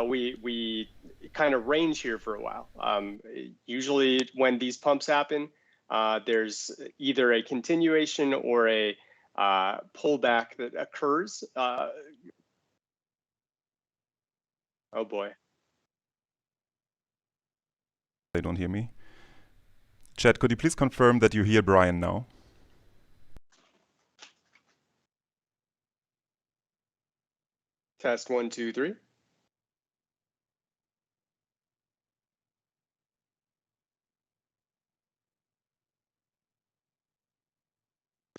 we kind of range here for a while. Usually when these pumps happen, there's either a continuation or a pullback that occurs. Oh boy. They don't hear me. Chat, could you please confirm that you hear Brian now? Test 1, 2, 3.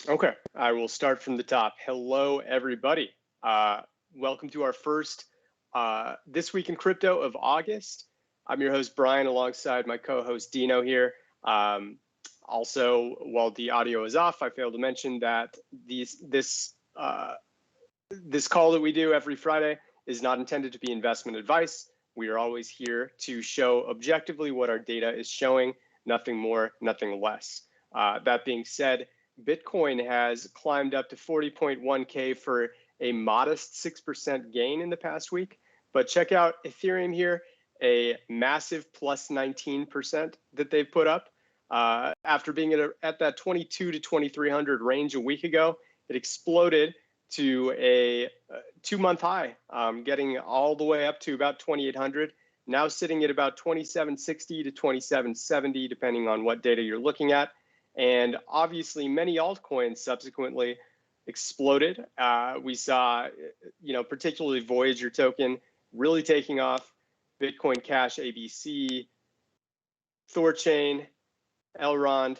Okay, I will start from the top. Hello, everybody. Welcome to our first This Week in Crypto of August. I'm your host, Brian, alongside my co-host, Dino here. Also, while the audio is off, I failed to mention that this call that we do every Friday is not intended to be investment advice. We are always here to show objectively what our data is showing, nothing more, nothing less. That being said, Bitcoin has climbed up to 40.1K for a modest 6% gain in the past week. But check out Ethereum here, a massive plus 19% that they've put up. After being at that 22 to 2300 range a week ago, it exploded to a 2-month high, getting all the way up to about 2800. Now sitting at about 2760 to 2770, depending on what data you're looking at. And obviously, many altcoins subsequently exploded. We saw, particularly Voyager token really taking off, Bitcoin Cash ABC, Thorchain, Elrond,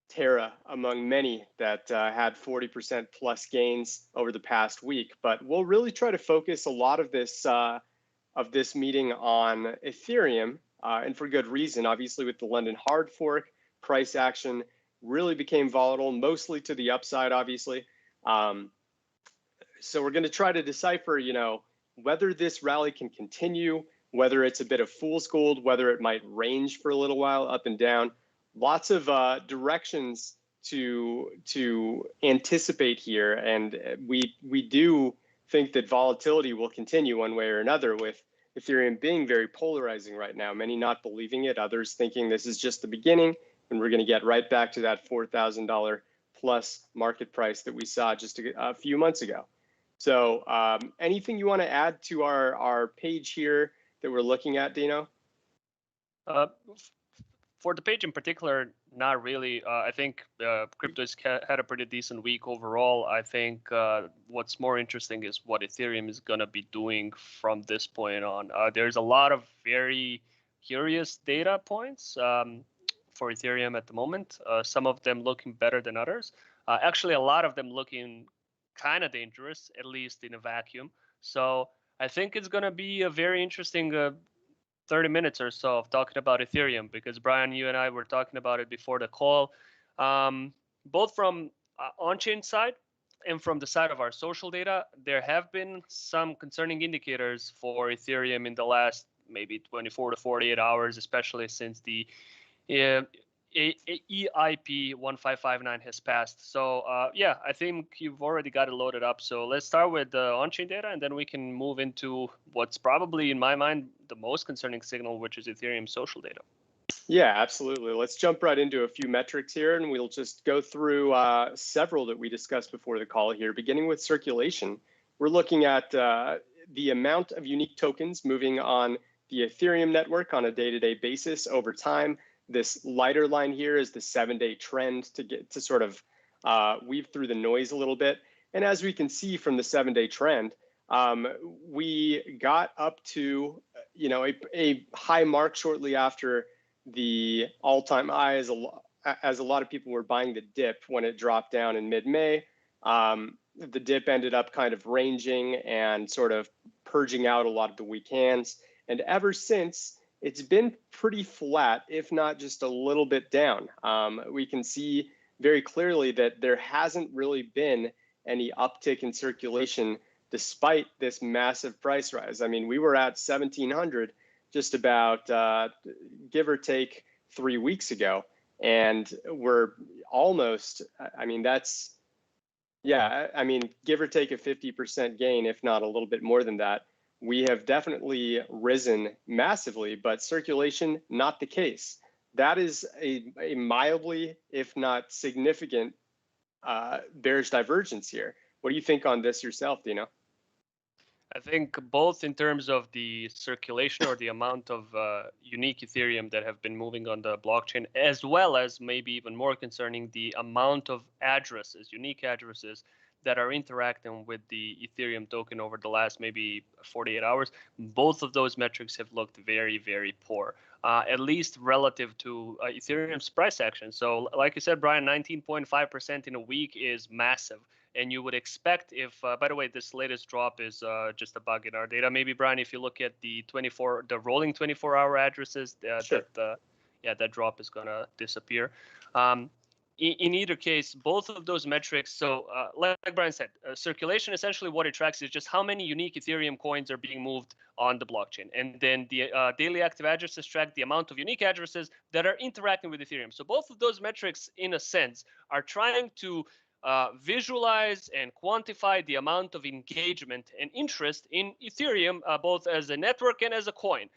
Terra, among many that had 40% plus gains over the past week. But we'll really try to focus a lot of this meeting on Ethereum, and for good reason. Obviously, with the London hard fork, price action really became volatile, mostly to the upside, obviously. So we're going to try to decipher, whether this rally can continue, whether it's a bit of fool's gold, whether it might range for a little while up and down. Lots of directions to anticipate here, and we do think that volatility will continue one way or another, with Ethereum being very polarizing right now. Many not believing it, others thinking this is just the beginning, and we're going to get right back to that $4,000 plus market price that we saw just a few months ago. So anything you want to add to our page here that we're looking at, Dino? For the page in particular, not really. I think crypto's had a pretty decent week overall. I think what's more interesting is what Ethereum is going to be doing from this point on. There's a lot of very curious data points for Ethereum at the moment. Some of them looking better than others. Actually, a lot of them looking kind of dangerous, at least in a vacuum. So I think it's going to be a very interesting 30 minutes or so of talking about Ethereum, because Brian, you and I were talking about it before the call, both from on-chain side and from the side of our social data. There have been some concerning indicators for Ethereum in the last maybe 24 to 48 hours, especially since the EIP-1559 has passed. So yeah, I think you've already got it loaded up. So let's start with the on-chain data, and then we can move into what's probably, in my mind, the most concerning signal, which is Ethereum social data. Yeah, absolutely. Let's jump right into a few metrics here, and we'll just go through several that we discussed before the call here, beginning with circulation. We're looking at the amount of unique tokens moving on the Ethereum network on a day-to-day basis over time. This lighter line here is the 7-day trend to get to sort of weave through the noise a little bit. And as we can see from the 7-day trend, we got up to a high mark shortly after the all-time high, as a lot of people were buying the dip when it dropped down in mid-May. The dip ended up kind of ranging and sort of purging out a lot of the weak hands. And ever since, it's been pretty flat, if not just a little bit down. We can see very clearly that there hasn't really been any uptick in circulation despite this massive price rise. I mean, we were at 1,700 just about, give or take, 3 weeks ago. And we're almost, I mean, that's, yeah, I mean, give or take a 50% gain, if not a little bit more than that. we have definitely risen massively, but circulation, not the case. That is a mildly, if not significant, bearish divergence here. What do you think on this yourself, Dino? I think both in terms of the circulation or the amount of unique Ethereum that have been moving on the blockchain, as well as maybe even more concerning the amount of addresses, unique addresses that are interacting with the Ethereum token over the last maybe 48 hours. Both of those metrics have looked very, very poor, at least relative to Ethereum's price action. So like you said, Brian, 19.5% in a week is massive. And you would expect if, by the way, this latest drop is just a bug in our data. Maybe Brian, if you look at the rolling 24-hour addresses, Sure. that drop is gonna disappear. In either case, both of those metrics. So, like Brian said, circulation essentially what it tracks is just how many unique Ethereum coins are being moved on the blockchain, and then the daily active addresses track the amount of unique addresses that are interacting with Ethereum. So both of those metrics, in a sense, are trying to visualize and quantify the amount of engagement and interest in Ethereum, both as a network and as a coin.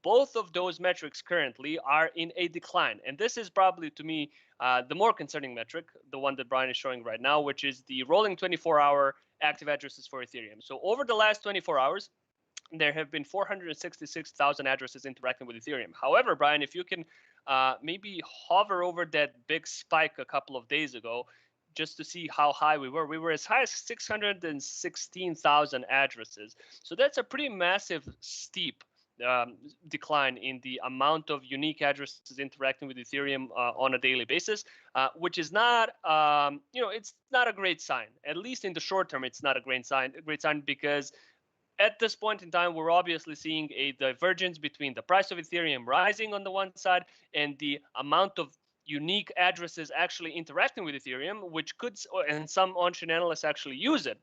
Both of those metrics currently are in a decline. And this is probably, to me, the more concerning metric, the one that Brian is showing right now, which is the rolling 24-hour active addresses for Ethereum. So over the last 24 hours, there have been 466,000 addresses interacting with Ethereum. However, Brian, if you can maybe hover over that big spike a couple of days ago, just to see how high we were as high as 616,000 addresses. So that's a pretty massive, steep decline in the amount of unique addresses interacting with Ethereum on a daily basis, which is not, it's not a great sign. At least in the short term, it's not a great sign because at this point in time, we're obviously seeing a divergence between the price of Ethereum rising on the one side and the amount of unique addresses actually interacting with Ethereum, which could, and some on-chain analysts actually use it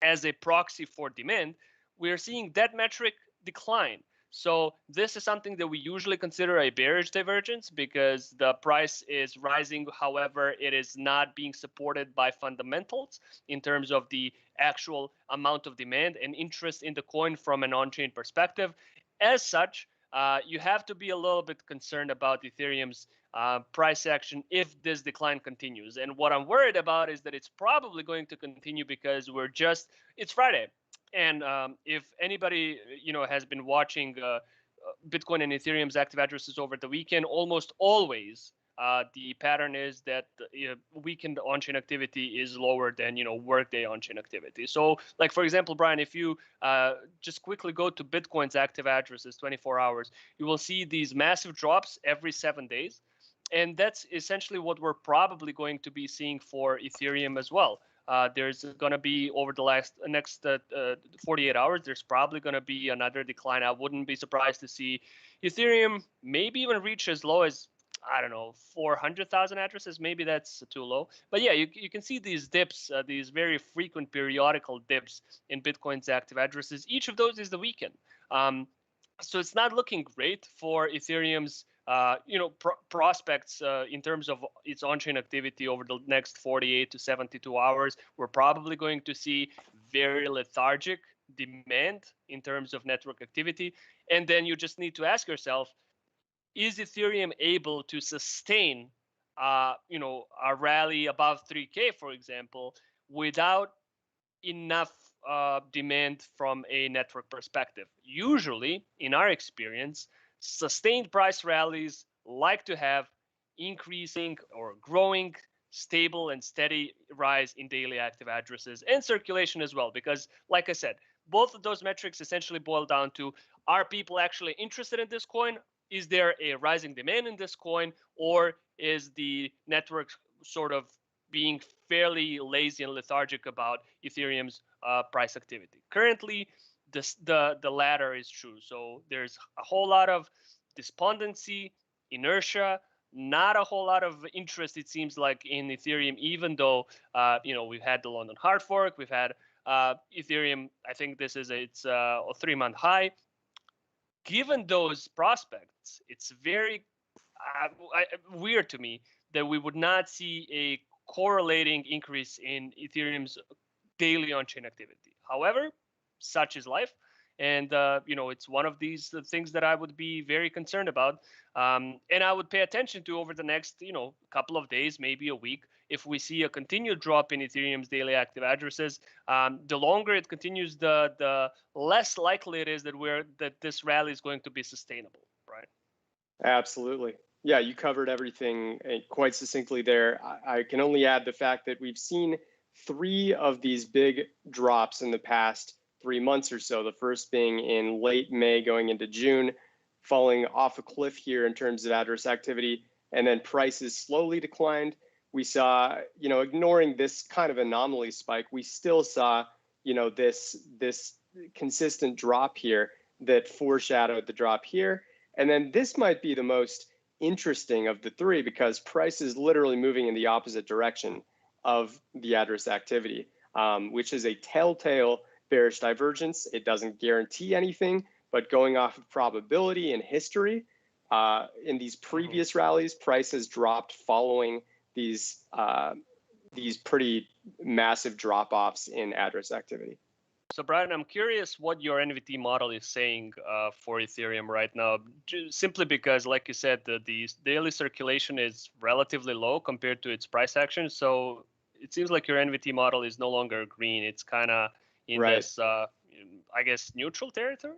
as a proxy for demand. We're seeing that metric decline. So this is something that we usually consider a bearish divergence because the price is rising. However, it is not being supported by fundamentals in terms of the actual amount of demand and interest in the coin from an on-chain perspective. As such, you have to be a little bit concerned about Ethereum's price action if this decline continues. And what I'm worried about is that it's probably going to continue because it's Friday. And if anybody, has been watching Bitcoin and Ethereum's active addresses over the weekend, almost always the pattern is that weekend on-chain activity is lower than workday on-chain activity. So, like for example, Brian, if you just quickly go to Bitcoin's active addresses 24 hours, you will see these massive drops every 7 days, and that's essentially what we're probably going to be seeing for Ethereum as well. There's going to be over the next 48 hours, there's probably going to be another decline. I wouldn't be surprised to see Ethereum maybe even reach as low as, I don't know, 400,000 addresses. Maybe that's too low. But yeah, you can see these dips, these very frequent periodical dips in Bitcoin's active addresses. Each of those is the weekend. So it's not looking great for Ethereum's prospects in terms of its on-chain activity over the next 48 to 72 hours. We're probably going to see very lethargic demand in terms of network activity. And then you just need to ask yourself, is Ethereum able to sustain, a rally above 3K, for example, without enough demand from a network perspective? Usually, in our experience, sustained price rallies like to have increasing or growing, stable and steady rise in daily active addresses and circulation as well. Because, like I said, both of those metrics essentially boil down to, are people actually interested in this coin? Is there a rising demand in this coin? Or is the network sort of being fairly lazy and lethargic about Ethereum's price activity? Currently, the latter is true. So there's a whole lot of despondency, inertia, not a whole lot of interest, it seems like, in Ethereum, even though we've had the London hard fork, we've had Ethereum. I think this is a 3-month high. Given those prospects, it's very weird to me that we would not see a correlating increase in Ethereum's daily on-chain activity. However, such is life, And it's one of these things that I would be very concerned about, and I would pay attention to over the next couple of days, maybe a week. If we see a continued drop in Ethereum's daily active addresses, the longer it continues, the less likely it is that this rally is going to be sustainable, right? Absolutely. Yeah, you covered everything quite succinctly there. I can only add the fact that we've seen 3 of these big drops in the past 3 months or so. The first being in late May going into June, falling off a cliff here in terms of address activity, and then prices slowly declined. We saw, ignoring this kind of anomaly spike, we still saw, this consistent drop here that foreshadowed the drop here. And then this might be the most interesting of the 3 because price is literally moving in the opposite direction of the address activity, which is a telltale bearish divergence. It doesn't guarantee anything, but going off of probability and history, in these previous rallies, price has dropped following these pretty massive drop-offs in address activity. So Brian, I'm curious what your Nvt model is saying for Ethereum right now, simply because, like you said, the daily circulation is relatively low compared to its price action. So it seems like your Nvt model is no longer green. It's kind of in this, I guess, neutral territory.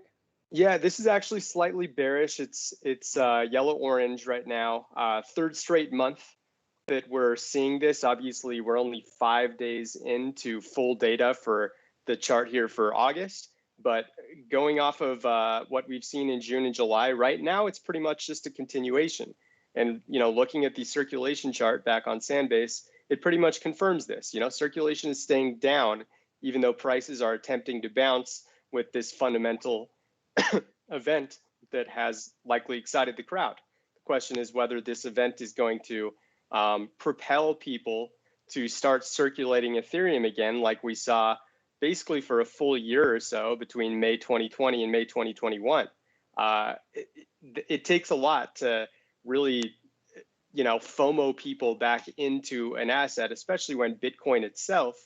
Yeah, this is actually slightly bearish. It's yellow-orange right now. 3rd straight month that we're seeing this. Obviously, we're only 5 days into full data for the chart here for August, but going off of what we've seen in June and July, right now it's pretty much just a continuation. And looking at the circulation chart back on Sandbase, it pretty much confirms this. Circulation is staying down, even though prices are attempting to bounce with this fundamental event that has likely excited the crowd. The question is whether this event is going to propel people to start circulating Ethereum again, like we saw basically for a full year or so between May 2020 and May 2021. It takes a lot to really, FOMO people back into an asset, especially when Bitcoin itself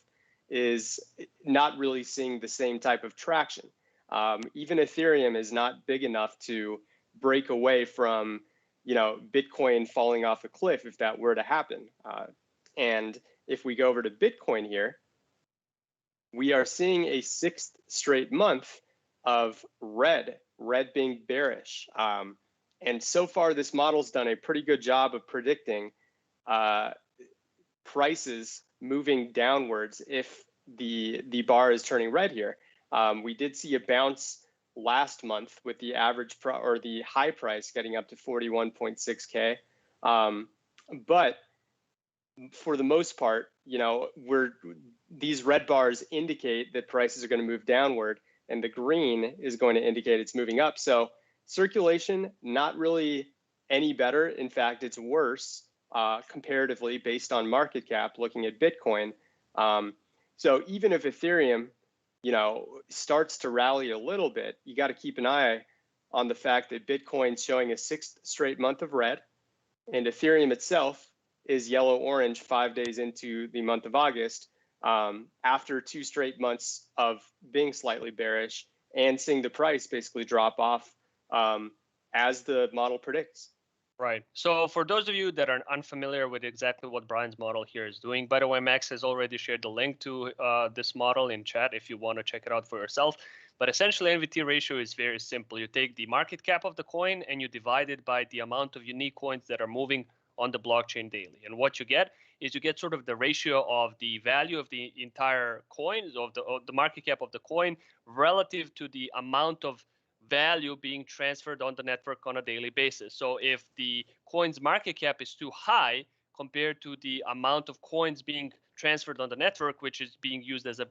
is not really seeing the same type of traction. Even Ethereum is not big enough to break away from, Bitcoin falling off a cliff if that were to happen. And if we go over to Bitcoin here, we are seeing a 6th straight month of red being bearish. And so far, this model's done a pretty good job of predicting prices moving downwards if the bar is turning red here. We did see a bounce last month with the average or the high price getting up to 41.6K. But for the most part, these red bars indicate that prices are going to move downward, and the green is going to indicate it's moving up. So circulation, not really any better. In fact, it's worse comparatively based on market cap, looking at Bitcoin. So even if Ethereum, starts to rally a little bit, you got to keep an eye on the fact that Bitcoin's showing a 6th straight month of red, and Ethereum itself is yellow-orange 5 days into the month of August, after 2 straight months of being slightly bearish and seeing the price basically drop off as the model predicts. Right. So for those of you that are unfamiliar with exactly what Brian's model here is doing, by the way, Max has already shared the link to this model in chat if you want to check it out for yourself. But essentially, Nvt ratio is very simple. You take the market cap of the coin and you divide it by the amount of unique coins that are moving on the blockchain daily. And what you get is you get sort of the ratio of the value of the entire coin, of the market cap of the coin, relative to the amount of value being transferred on the network on a daily basis. So if the coin's market cap is too high compared to the amount of coins being transferred on the network, which is being used as a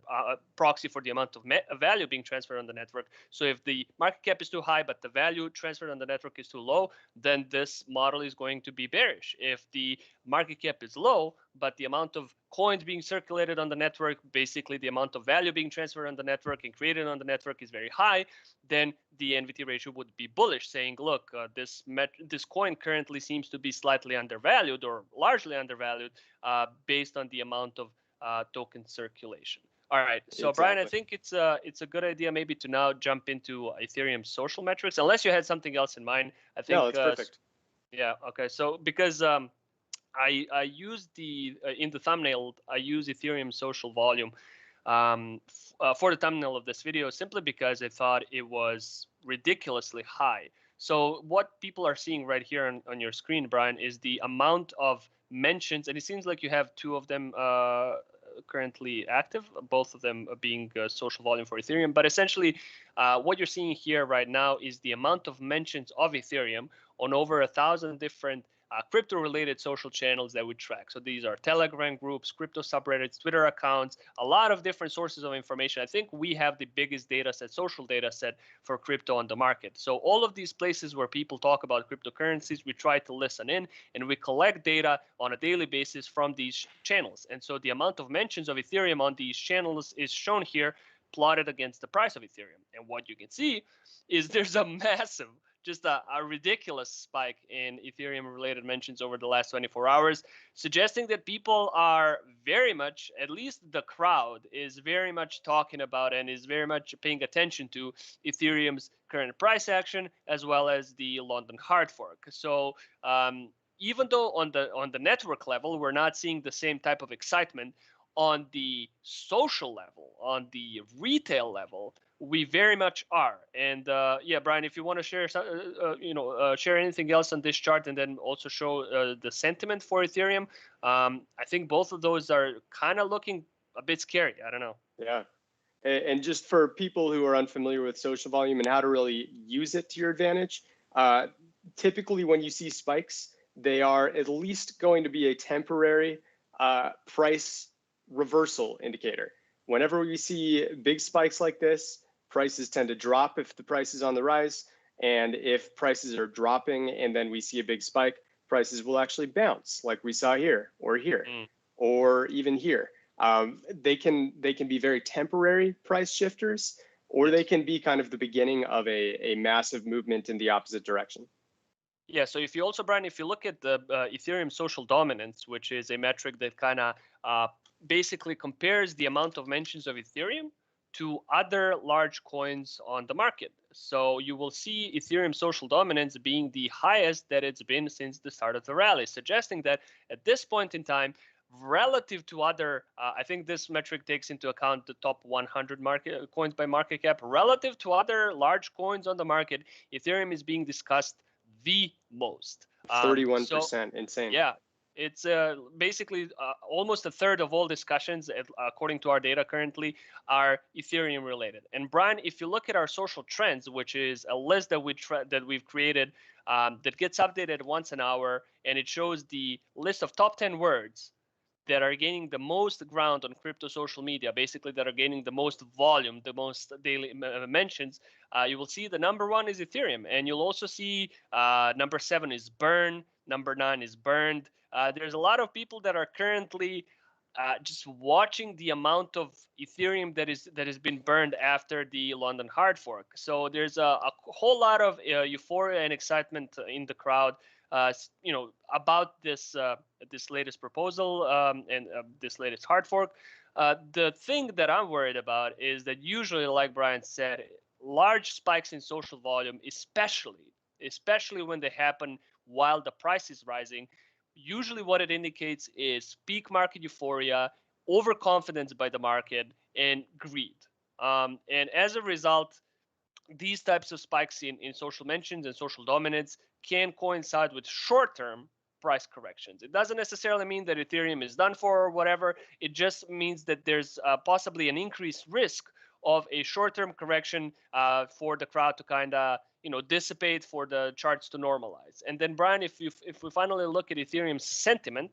proxy for the amount of value being transferred on the network. So if the market cap is too high, but the value transferred on the network is too low, then this model is going to be bearish. If the market cap is low, but the amount of coins being circulated on the network, basically the amount of value being transferred on the network and created on the network is very high, then the Nvt ratio would be bullish, saying, look, this coin currently seems to be slightly undervalued or largely undervalued based on the amount of token circulation. All right. So Brian, I Exactly. think it's a good idea maybe to now jump into Ethereum social metrics, unless you had something else in mind. I No, think that's perfect. yeah. Okay. So because I use the in the thumbnail I use Ethereum social volume for the thumbnail of this video simply because I thought it was ridiculously high. So what people are seeing right here on your screen, Brian, is the amount of mentions, and it seems like you have two of them currently active, both of them being social volume for Ethereum. But essentially, what you're seeing here right now is the amount of mentions of Ethereum on over 1,000 different crypto-related social channels that we track. So these are Telegram groups, crypto subreddits, Twitter accounts, a lot of different sources of information. I think we have the biggest data set, social data set for crypto on the market. So all of these places where people talk about cryptocurrencies, we try to listen in and we collect data on a daily basis from these channels. And so the amount of mentions of Ethereum on these channels is shown here, plotted against the price of Ethereum. And what you can see is there's a massive, just a ridiculous spike in Ethereum related mentions over the last 24 hours, suggesting that people are very much, at least the crowd is very much talking about and is very much paying attention to Ethereum's current price action as well as the London hard fork. So even though on the network level we're not seeing the same type of excitement, on the social level, on the retail level, we very much are. And yeah, Brian, if you want to share share anything else on this chart and then also show the sentiment for Ethereum, I think both of those are kind of looking a bit scary. I don't know. Yeah. And just for people who are unfamiliar with social volume and how to really use it to your advantage, typically when you see spikes, they are at least going to be a temporary price reversal indicator. Whenever we see big spikes like this, prices tend to drop if the price is on the rise. And if prices are dropping and then we see a big spike, prices will actually bounce like we saw here or even here. They can be very temporary price shifters, or they can be kind of the beginning of a massive movement in the opposite direction. Yeah, so if you also, Brian, if you look at the Ethereum social dominance, which is a metric that kind of basically compares the amount of mentions of Ethereum to other large coins on the market. So you will see Ethereum social dominance being the highest that it's been since the start of the rally, suggesting that at this point in time, relative to other, I think this metric takes into account the top 100 market coins by market cap, relative to other large coins on the market, Ethereum is being discussed the most. 31%, insane. Yeah, it's basically almost a third of all discussions, according to our data currently, are Ethereum related. And Brian, if you look at our social trends, which is a list that we've created that gets updated once an hour, and it shows the list of top 10 words that are gaining the most ground on crypto social media, basically that are gaining the most volume, the most daily mentions, you will see the number one is Ethereum. And you'll also see number 7 is burn, number 9 is burned. There's a lot of people that are currently just watching the amount of Ethereum that has been burned after the London hard fork. So there's a whole lot of euphoria and excitement in the crowd, about this latest proposal and this latest hard fork. The thing that I'm worried about is that usually, like Brian said, large spikes in social volume, especially when they happen while the price is rising, usually what it indicates is peak market euphoria, overconfidence by the market, and greed. And as a result, these types of spikes in social mentions and social dominance can coincide with short-term price corrections. It doesn't necessarily mean that Ethereum is done for or whatever. It just means that there's possibly an increased risk of a short-term correction for the crowd to kind of dissipate, for the charts to normalize. And then Brian, if we finally look at Ethereum's sentiment,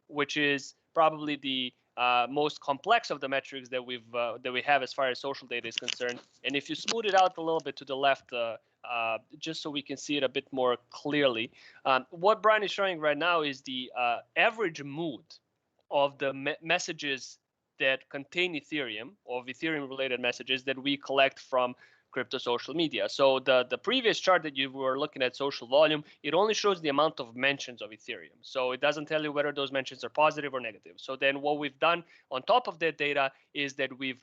which is probably the most complex of the metrics that we have as far as social data is concerned, and if you smooth it out a little bit to the left, just so we can see it a bit more clearly, what Brian is showing right now is the average mood of the messages that contain Ethereum, of Ethereum related messages that we collect from crypto social media. So the previous chart that you were looking at, social volume, it only shows the amount of mentions of Ethereum. So it doesn't tell you whether those mentions are positive or negative. So then what we've done on top of that data is that we've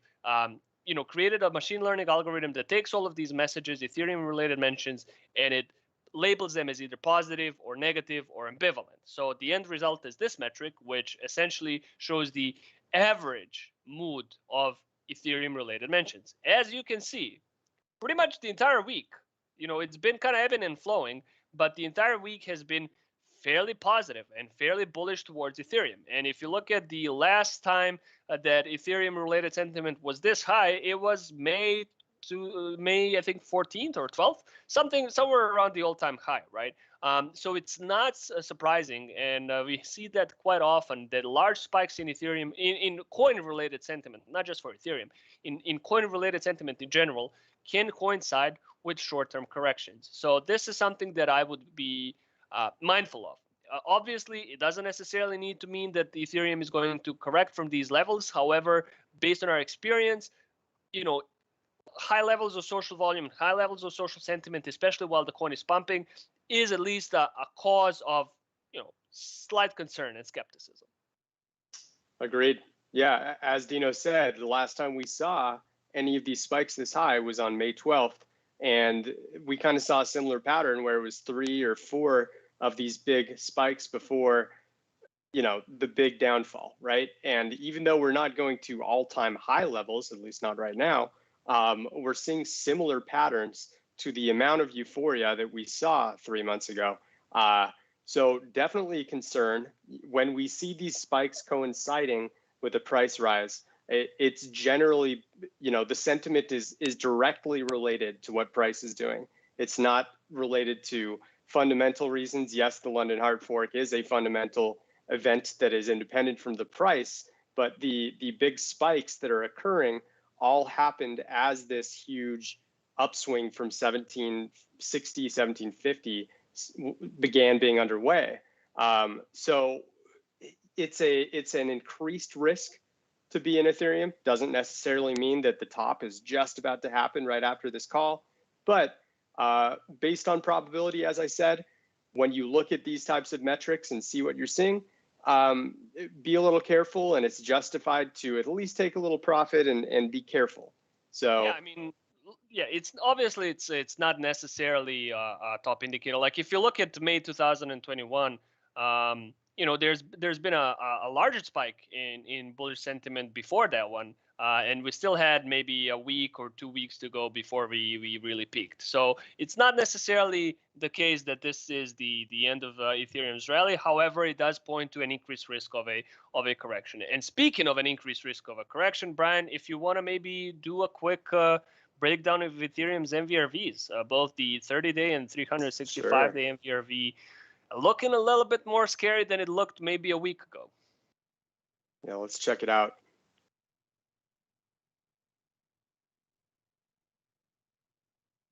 created a machine learning algorithm that takes all of these messages, Ethereum related mentions, and it labels them as either positive or negative or ambivalent. So the end result is this metric, which essentially shows the average mood of Ethereum related mentions. As you can see, pretty much the entire week, it's been kind of ebbing and flowing, but the entire week has been fairly positive and fairly bullish towards Ethereum. And if you look at the last time that Ethereum related sentiment was this high, it was May, I think 14th or 12th, somewhere around the all-time high, right? So it's not surprising, and we see that quite often, that large spikes in Ethereum, in coin-related sentiment, not just for Ethereum, in coin-related sentiment in general, can coincide with short-term corrections. So this is something that I would be mindful of. Obviously, it doesn't necessarily need to mean that Ethereum is going to correct from these levels. However, based on our experience, high levels of social volume, high levels of social sentiment, especially while the coin is pumping, is at least a cause of slight concern and skepticism. Agreed. Yeah, as Dino said, the last time we saw any of these spikes this high was on May 12th, and we kind of saw a similar pattern where it was 3 or 4 of these big spikes before the big downfall, right? And even though we're not going to all-time high levels, at least not right now, we're seeing similar patterns to the amount of euphoria that we saw 3 months ago. So definitely a concern when we see these spikes coinciding with a price rise. It's generally, the sentiment is directly related to what price is doing. It's not related to fundamental reasons. Yes, the London hard fork is a fundamental event that is independent from the price, but the big spikes that are occurring all happened as this huge upswing from 1760, 1750 began being underway. So it's an increased risk to be in Ethereum. Doesn't necessarily mean that the top is just about to happen right after this call, but based on probability, as I said, when you look at these types of metrics and see what you're seeing, be a little careful, and it's justified to at least take a little profit and be careful. So yeah, I mean, it's obviously it's not necessarily a top indicator. Like if you look at May 2021, there's been a larger spike in bullish sentiment before that one. And we still had maybe a week or 2 weeks to go before we really peaked. So it's not necessarily the case that this is the end of Ethereum's rally. However, it does point to an increased risk of a correction. And speaking of an increased risk of a correction, Brian, if you want to maybe do a quick breakdown of Ethereum's MVRVs, both the 30-day and 365-day MVRV, looking a little bit more scary than it looked maybe a week ago. Yeah, let's check it out.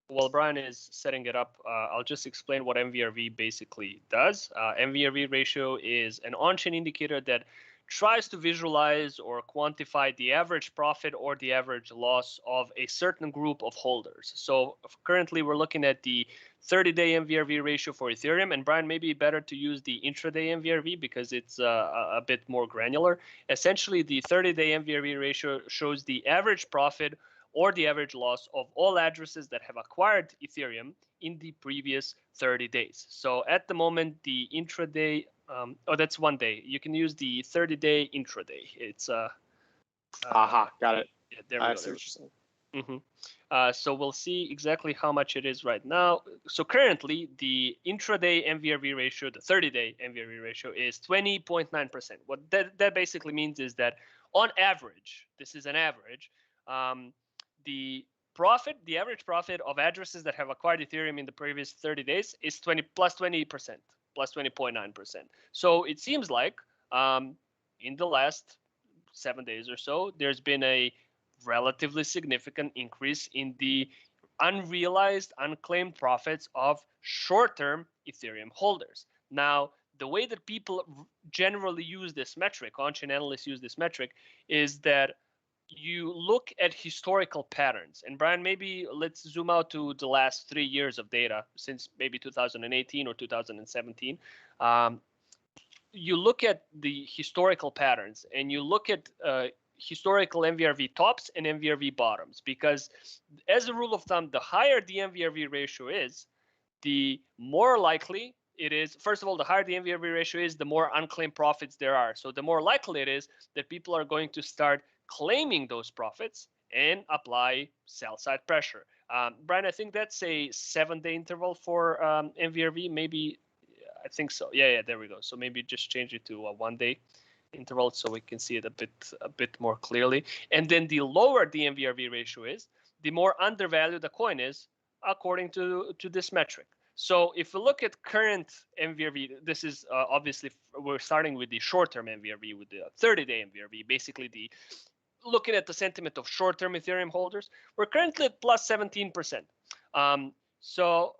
While Brian is setting it up, I'll just explain what MVRV basically does. Mvrv ratio is an on-chain indicator that tries to visualize or quantify the average profit or the average loss of a certain group of holders. So currently we're looking at the 30-day Mvrv ratio for Ethereum, and Brian, maybe better to use the intraday Mvrv because it's a bit more granular. Essentially, the 30-day Mvrv ratio shows the average profit or the average loss of all addresses that have acquired Ethereum in the previous 30 days. So at the moment, the intraday, that's 1 day. You can use the 30-day intraday. It's got it. Yeah, there we go. Mm-hmm. So we'll see exactly how much it is right now. So currently, the intraday Mvrv ratio, the 30-day Mvrv ratio, is 20.9%. What that basically means is that on average, this is an average, the average profit of addresses that have acquired Ethereum in the previous 30 days is plus 20%, plus 20.9%. So it seems like in the last 7 days or so, there's been a relatively significant increase in the unrealized, unclaimed profits of short-term Ethereum holders. Now, the way that people generally use this metric, on-chain analysts use this metric, is that you look at historical patterns. And Brian, maybe let's zoom out to the last 3 years of data since maybe 2018 or 2017. You look at the historical patterns and you look at historical MVRV tops and MVRV bottoms, because as a rule of thumb, the higher the MVRV ratio is, the more likely it is. First of all, the higher the MVRV ratio is, the more unclaimed profits there are. So the more likely it is that people are going to start claiming those profits and apply sell side pressure. Brian, I think that's a 7-day interval for MVRV. Maybe, I think so. Yeah, there we go. So maybe just change it to a 1-day interval so we can see it a bit more clearly. And then the lower the MVRV ratio is, the more undervalued the coin is according to this metric. So if we look at current MVRV, this is obviously we're starting with the short-term MVRV, with the 30-day MVRV, basically the looking at the sentiment of short-term Ethereum holders. We're currently at plus 17%. So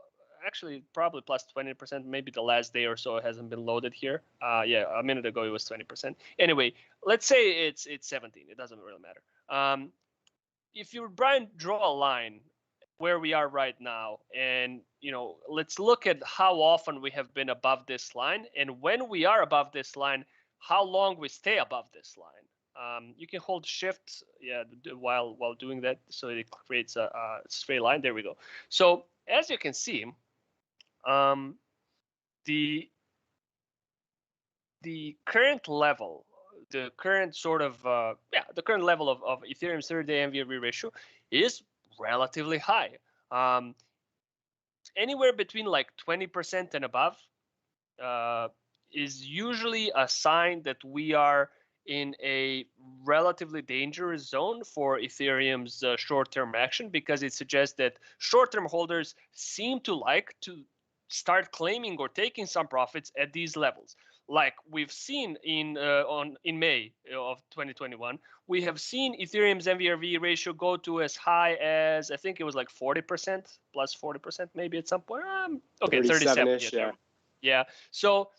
actually probably plus 20%, maybe the last day or so it hasn't been loaded here. Yeah, a minute ago it was 20%. Anyway, let's say it's 17. It doesn't really matter. If you, Brian, draw a line where we are right now, and let's look at how often we have been above this line, and when we are above this line, how long we stay above this line. You can hold shift, yeah, while doing that, so it creates a straight line. There we go. So as you can see, the current level, the current sort of the current level of Ethereum's 30-day MVRV ratio is relatively high. Anywhere between like 20% and above is usually a sign that we are in a relatively dangerous zone for Ethereum's short-term action, because it suggests that short-term holders seem to like to start claiming or taking some profits at these levels. Like we've seen in May of 2021, we have seen Ethereum's MVRV ratio go to as high as, I think it was like 40%, plus 40% maybe at some point. Okay, 37-ish, yeah. So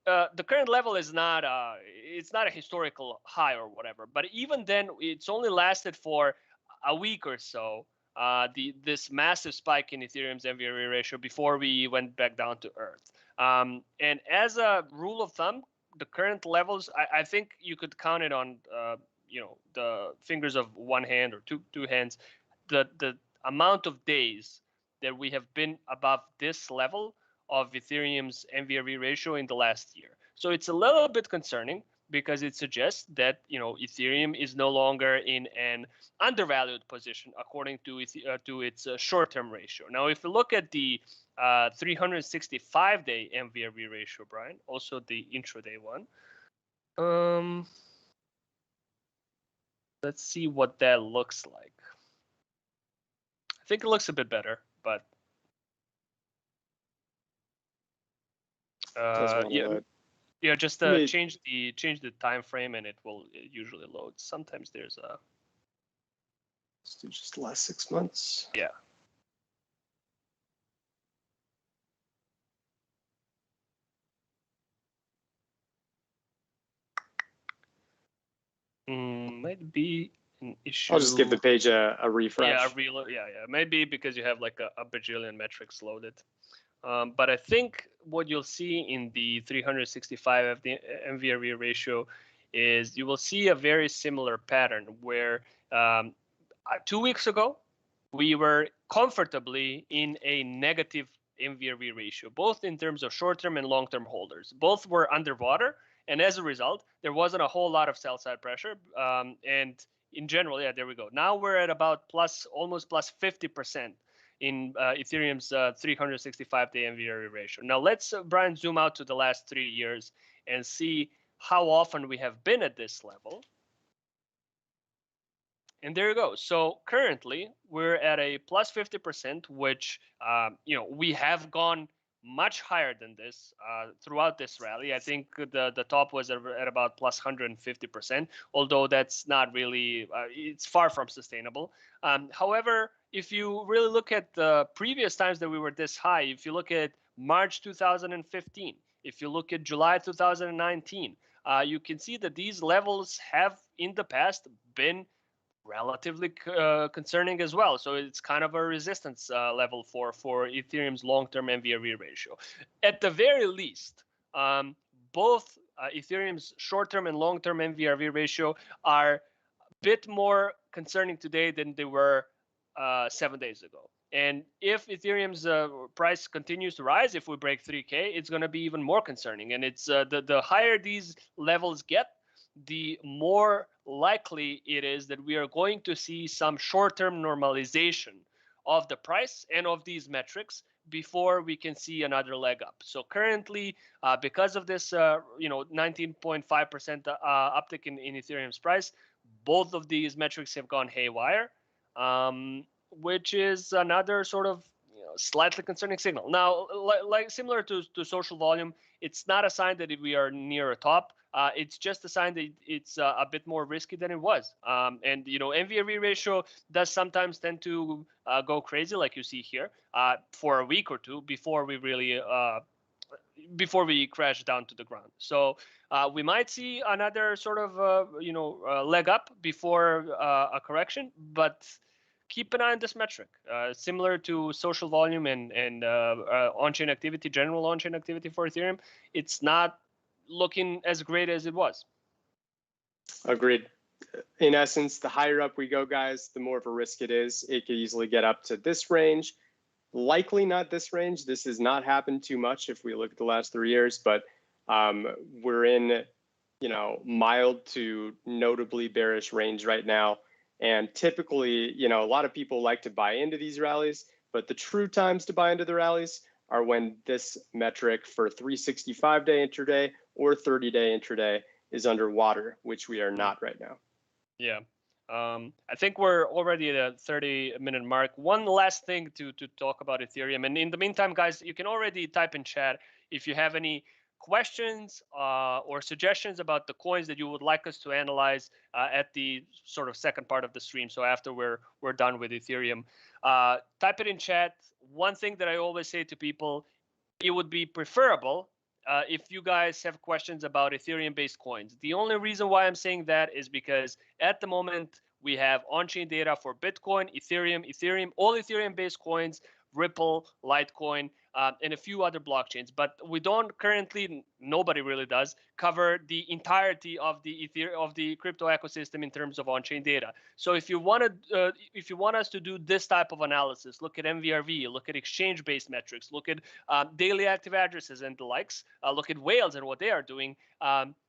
the current level is not it's not a historical high or whatever, but even then, it's only lasted for a week or so. This massive spike in Ethereum's MVRV ratio before we went back down to earth. And as a rule of thumb, the current levels, I think you could count it on the fingers of one hand or two hands. The amount of days that we have been above this level of Ethereum's MVRV ratio in the last year. So it's a little bit concerning, because it suggests that Ethereum is no longer in an undervalued position according to its short-term ratio. Now, if we look at the 365-day MVRV ratio, Brian, also the intraday one, let's see what that looks like. I think it looks a bit better, but yeah, just change the time frame and it will usually load. Sometimes there's a. Let's do just the last 6 months. Yeah. Might be an issue. I'll just give the page a refresh. Yeah, a reload. Yeah. Maybe because you have like a bajillion metrics loaded. But I think what you'll see in the 365 of the MVRV ratio is you will see a very similar pattern where 2 weeks ago, we were comfortably in a negative MVRV ratio, both in terms of short-term and long-term holders. Both were underwater, and as a result, there wasn't a whole lot of sell-side pressure. And in general, yeah, there we go. Now we're at about almost plus 50%. In Ethereum's 365-day MVRV ratio. Now let's, Brian, zoom out to the last 3 years and see how often we have been at this level. And there you go. So currently we're at a plus 50%, which we have gone much higher than this throughout this rally. I think the top was at about plus 150%, although that's not really, it's far from sustainable. However, if you really look at the previous times that we were this high, if you look at March 2015, if you look at July 2019, you can see that these levels have in the past been relatively concerning as well. So it's kind of a resistance level for Ethereum's long-term Mvrv ratio. At the very least, both Ethereum's short-term and long-term Mvrv ratio are a bit more concerning today than they were 7 days ago. And if Ethereum's price continues to rise, if we break 3K, it's going to be even more concerning. And it's the higher these levels get, the more likely it is that we are going to see some short-term normalization of the price and of these metrics before we can see another leg up. So currently, because of this, 19.5% uptick in Ethereum's price, both of these metrics have gone haywire, which is another sort of slightly concerning signal. Now, like similar to social volume, it's not a sign that we are near a top. It's just a sign that it's a bit more risky than it was. And Mvrv ratio does sometimes tend to go crazy, like you see here, for a week or two before we really crash down to the ground. So we might see another sort of leg up before a correction, but keep an eye on this metric. Similar to social volume and on-chain activity, general on-chain activity for Ethereum, it's not looking as great as it was. Agreed. In essence, the higher up we go, guys, the more of a risk it is. It could easily get up to this range. Likely not this range. This has not happened too much if we look at the last 3 years, but we're in, mild to notably bearish range right now. And typically, a lot of people like to buy into these rallies, but the true times to buy into the rallies are when this metric for 365-day intraday or 30-day intraday is underwater, which we are not right now. Yeah. I think we're already at a 30-minute mark. One last thing to talk about Ethereum. And in the meantime, guys, you can already type in chat if you have any questions or suggestions about the coins that you would like us to analyze at the sort of second part of the stream. So after we're done with Ethereum, type it in chat. One thing that I always say to people, it would be preferable if you guys have questions about Ethereum-based coins. The only reason why I'm saying that is because at the moment we have on-chain data for Bitcoin, Ethereum, all Ethereum-based coins, Ripple, Litecoin, and a few other blockchains. But we don't currently, nobody really does, cover the entirety of the crypto ecosystem in terms of on-chain data. So if you want us to do this type of analysis, look at Mvrv, look at exchange-based metrics, look at daily active addresses and the likes, look at whales and what they are doing.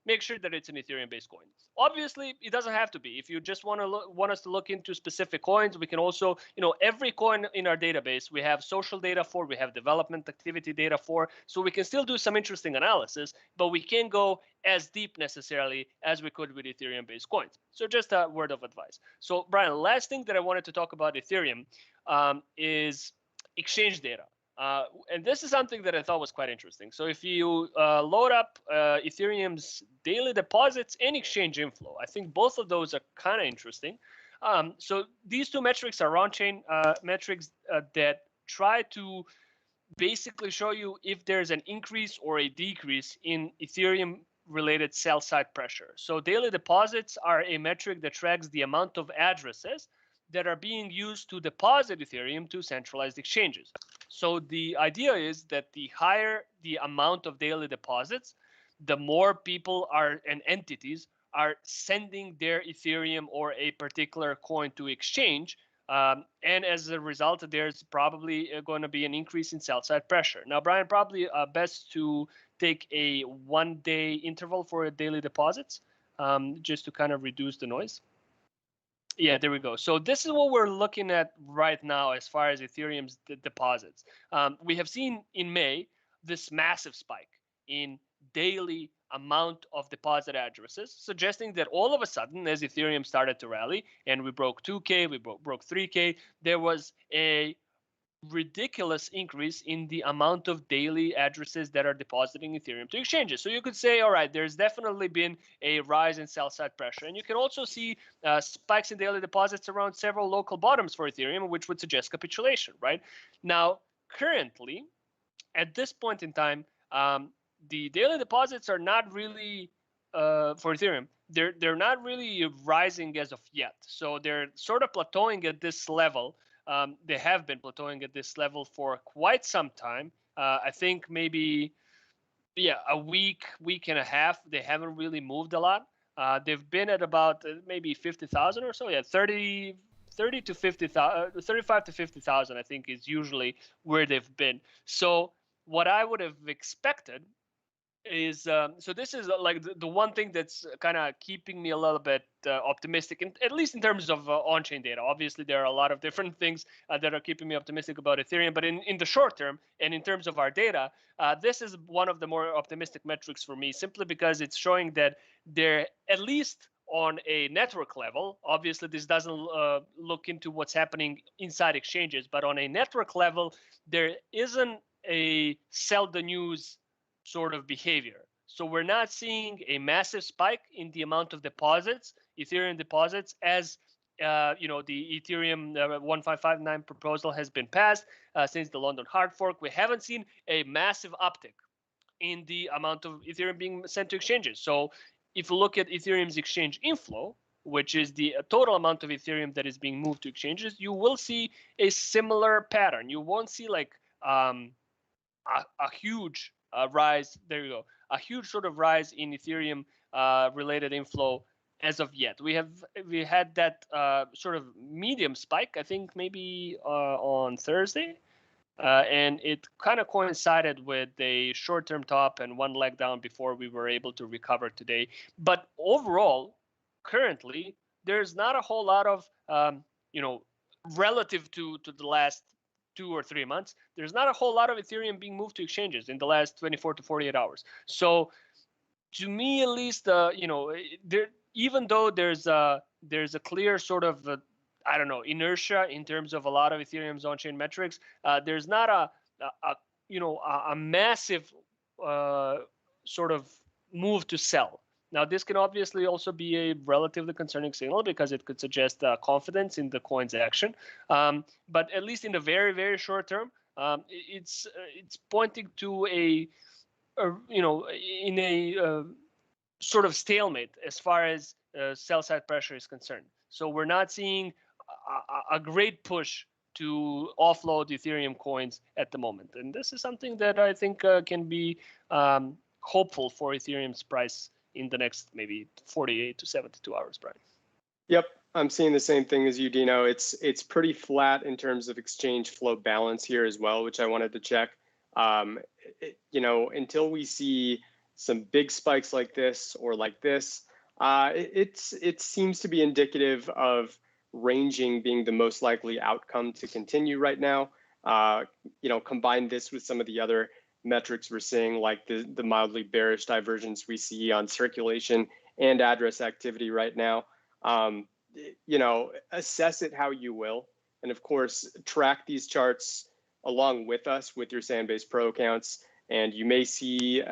Make sure that it's an Ethereum-based coin. Obviously, it doesn't have to be. If you just want us to look into specific coins, we can also, every coin in our database, we have social data for, we have development activity data for, so we can still do some interesting analysis, but we can't go as deep necessarily as we could with Ethereum-based coins. So just a word of advice. So Brian, last thing that I wanted to talk about Ethereum is exchange data. And this is something that I thought was quite interesting. So if you load up Ethereum's daily deposits and exchange inflow, I think both of those are kind of interesting. So these two metrics are on-chain metrics that try to basically show you if there's an increase or a decrease in Ethereum-related sell-side pressure. So daily deposits are a metric that tracks the amount of addresses that are being used to deposit Ethereum to centralized exchanges. So the idea is that the higher the amount of daily deposits, the more people and entities are sending their Ethereum or a particular coin to exchange. And as a result, there's probably going to be an increase in sell-side pressure. Now, Brian, probably best to take a one-day interval for daily deposits just to kind of reduce the noise. Yeah, there we go. So this is what we're looking at right now as far as Ethereum's deposits. We have seen in May this massive spike in daily amount of deposit addresses, suggesting that all of a sudden, as Ethereum started to rally and we broke 2K, we broke 3K, there was a ridiculous increase in the amount of daily addresses that are depositing Ethereum to exchanges. So you could say, all right, there's definitely been a rise in sell-side pressure. And you can also see spikes in daily deposits around several local bottoms for Ethereum, which would suggest capitulation, right? Now, currently, at this point in time, the daily deposits are not really, for Ethereum, they're not really rising as of yet. So they're sort of plateauing at this level. They have been plateauing at this level for quite some time. I think maybe a week and a half. They haven't really moved a lot. They've been at about maybe 50,000 or so. Yeah, 30 to 50,000, 35 to 50,000, I think, is usually where they've been. So what I would have expected is so this is like the one thing that's kind of keeping me a little bit optimistic, at least in terms of on-chain data. Obviously, there are a lot of different things that are keeping me optimistic about Ethereum, but in the short term and in terms of our data, this is one of the more optimistic metrics for me, simply because it's showing that they're at least on a network level. Obviously, this doesn't look into what's happening inside exchanges, but on a network level, there isn't a sell the news sort of behavior. So we're not seeing a massive spike in the amount of deposits, Ethereum deposits, as the Ethereum 1559 proposal has been passed since the London hard fork. We haven't seen a massive uptick in the amount of Ethereum being sent to exchanges. So if you look at Ethereum's exchange inflow, which is the total amount of Ethereum that is being moved to exchanges, you will see a similar pattern. You won't see like a huge rise. There you go. A huge sort of rise in Ethereum related inflow as of yet. We had that sort of medium spike, I think maybe on Thursday, and it kind of coincided with a short-term top and one leg down before we were able to recover today. But overall, currently, there's not a whole lot of relative to the last 2 or 3 months, there's not a whole lot of Ethereum being moved to exchanges in the last 24 to 48 hours. So to me, at least, there, even though there's a clear sort of inertia in terms of a lot of Ethereum's on-chain metrics, there's not a massive sort of move to sell. Now, this can obviously also be a relatively concerning signal because it could suggest confidence in the coin's action. But at least in the very, very short term, it's pointing to in a sort of stalemate as far as sell side pressure is concerned. So we're not seeing a great push to offload Ethereum coins at the moment, and this is something that I think can be hopeful for Ethereum's price in the next maybe 48 to 72 hours, Brian. Yep, I'm seeing the same thing as you, Dino. It's pretty flat in terms of exchange flow balance here as well, which I wanted to check. Until we see some big spikes like this or like this, it seems to be indicative of ranging being the most likely outcome to continue right now. Combine this with some of the other metrics we're seeing, like the mildly bearish divergence we see on circulation and address activity right now. Assess it how you will. And of course, track these charts along with us with your Sandbase Pro accounts. And you may see,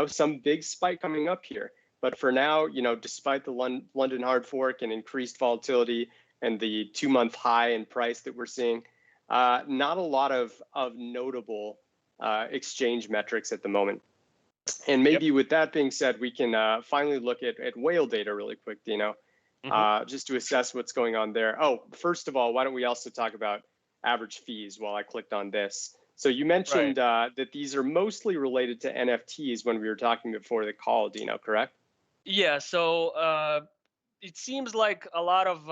some big spike coming up here. But for now, despite the London hard fork and increased volatility and the 2-month high in price that we're seeing, not a lot of notable exchange metrics at the moment. And maybe with that being said, we can finally look at whale data really quick, Dino, just to assess what's going on there. Oh, first of all, why don't we also talk about average fees while I clicked on this? So you mentioned that these are mostly related to NFTs when we were talking before the call, Dino, correct? Yeah, so it seems like a lot of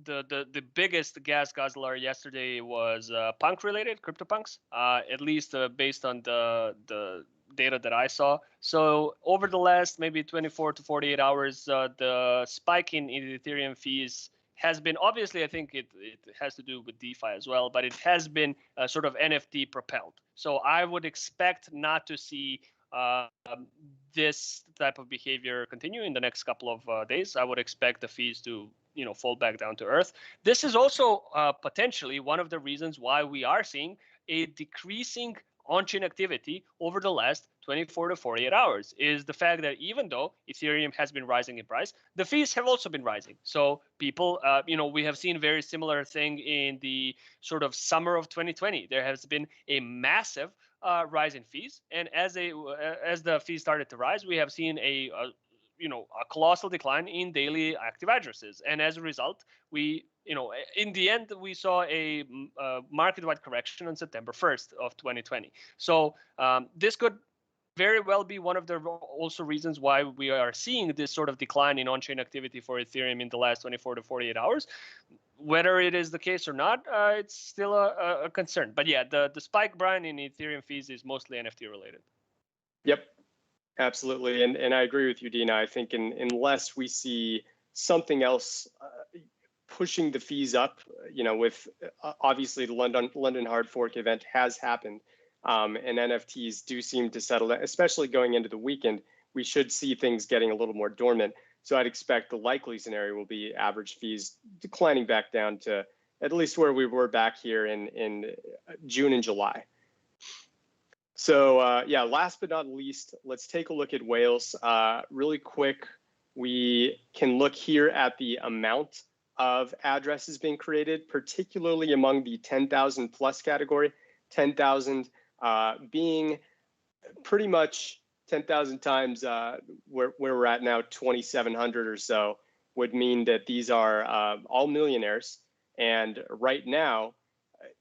the biggest gas guzzler yesterday was punk related, CryptoPunks, at least based on the data that I saw. So over the last maybe 24 to 48 hours, the spike in Ethereum fees has been, obviously, I think it has to do with DeFi as well, but it has been sort of NFT propelled. So I would expect not to see this type of behavior continue in the next couple of days. I would expect the fees to fall back down to earth. This is also potentially one of the reasons why we are seeing a decreasing on-chain activity over the last 24 to 48 hours, is the fact that even though Ethereum has been rising in price, the fees have also been rising. So people, we have seen very similar thing in the sort of summer of 2020. There has been a massive rise in fees, and as the fees started to rise, we have seen a a colossal decline in daily active addresses. And as a result, we, in the end, we saw a market-wide correction on September 1st of 2020. So this could very well be one of the also reasons why we are seeing this sort of decline in on-chain activity for Ethereum in the last 24 to 48 hours. Whether it is the case or not, it's still a concern. But yeah, the spike, Brian, in Ethereum fees is mostly NFT related. Yep, absolutely. And I agree with you, Dina. I think unless we see something else pushing the fees up, with obviously the London hard fork event has happened, and NFTs do seem to settle down, especially going into the weekend. We should see things getting a little more dormant. So I'd expect the likely scenario will be average fees declining back down to at least where we were back here in June and July. So yeah, last but not least, let's take a look at whales really quick. We can look here at the amount of addresses being created, particularly among the 10,000 plus category, 10,000 being pretty much 10,000 times where we're at now, 2,700 or so, would mean that these are all millionaires. And right now,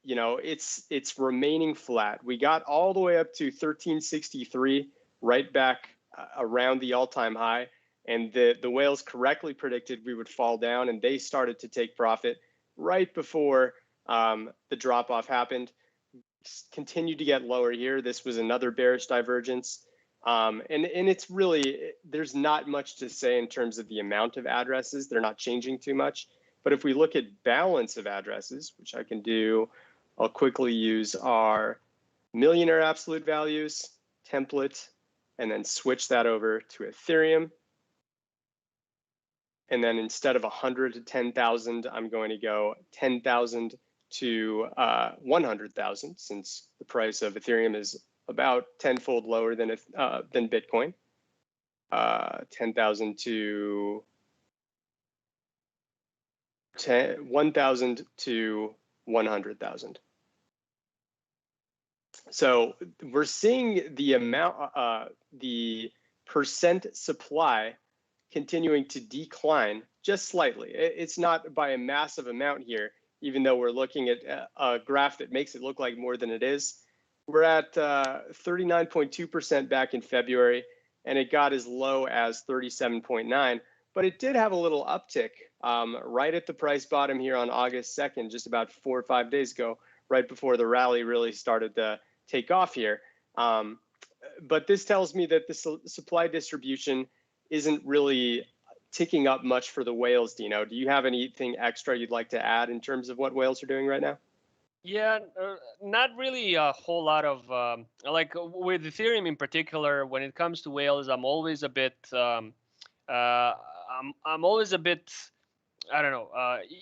it's remaining flat. We got all the way up to 1363, right back around the all-time high. And the whales correctly predicted we would fall down, and they started to take profit right before the drop-off happened. Continued to get lower here. This was another bearish divergence. And it's really, there's not much to say in terms of the amount of addresses. They're not changing too much. But if we look at balance of addresses, which I can do, I'll quickly use our millionaire absolute values template and then switch that over to Ethereum. And then instead of 100 to 10,000, I'm going to go 10,000 to 100,000, since the price of Ethereum is about tenfold lower than Bitcoin. 10,000 to 1,000 to 100,000. So we're seeing the amount, the percent supply continuing to decline just slightly. It's not by a massive amount here, even though we're looking at a graph that makes it look like more than it is. We're at 39.2% back in February, and it got as low as 37.9, but it did have a little uptick right at the price bottom here on August 2nd, just about 4 or 5 days ago, right before the rally really started to take off here. But this tells me that the supply distribution isn't really ticking up much for the whales, Dino. Do you have anything extra you'd like to add in terms of what whales are doing right now? Yeah, not really a whole lot of like with Ethereum in particular. When it comes to whales, I'm always a bit I'm always a bit, I don't know,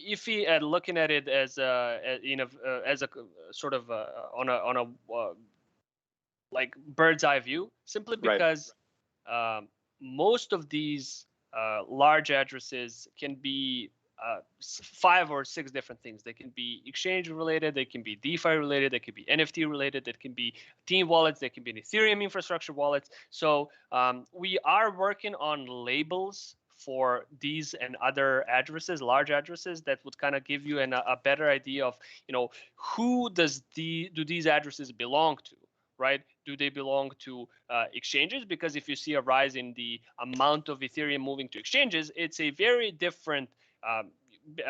iffy at looking at it as a sort of on a like bird's eye view, simply because most of these large addresses can be 5 or 6 different things. They can be exchange related, they can be DeFi related, they can be NFT related, they can be team wallets, they can be Ethereum infrastructure wallets. So we are working on labels for these and other addresses, large addresses, that would kind of give you a better idea of, who do these addresses belong to, right? Do they belong to exchanges? Because if you see a rise in the amount of Ethereum moving to exchanges, it's a very different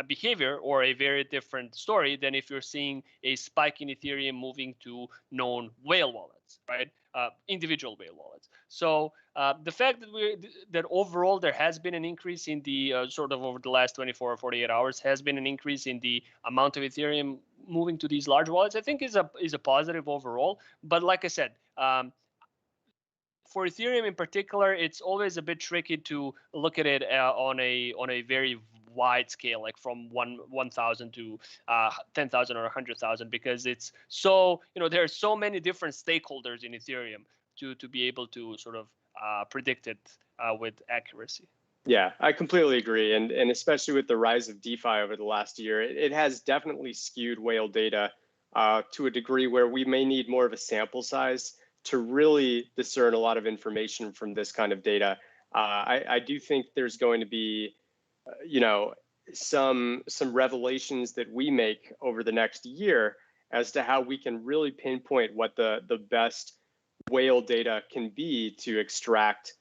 behavior or a very different story than if you're seeing a spike in Ethereum moving to known whale wallets, right? Individual whale wallets. So the fact that overall there has been an increase in the sort of over the last 24 or 48 hours has been an increase in the amount of Ethereum moving to these large wallets, I think is a positive overall. But like I said, for Ethereum in particular, it's always a bit tricky to look at it on a very wide scale, like from 1,000 to 10,000 or 100,000, because it's so, there are so many different stakeholders in Ethereum to be able to sort of predict it with accuracy. Yeah, I completely agree. And especially with the rise of DeFi over the last year, it has definitely skewed whale data to a degree where we may need more of a sample size to really discern a lot of information from this kind of data. I do think there's going to be, some revelations that we make over the next year as to how we can really pinpoint what the best whale data can be to extract,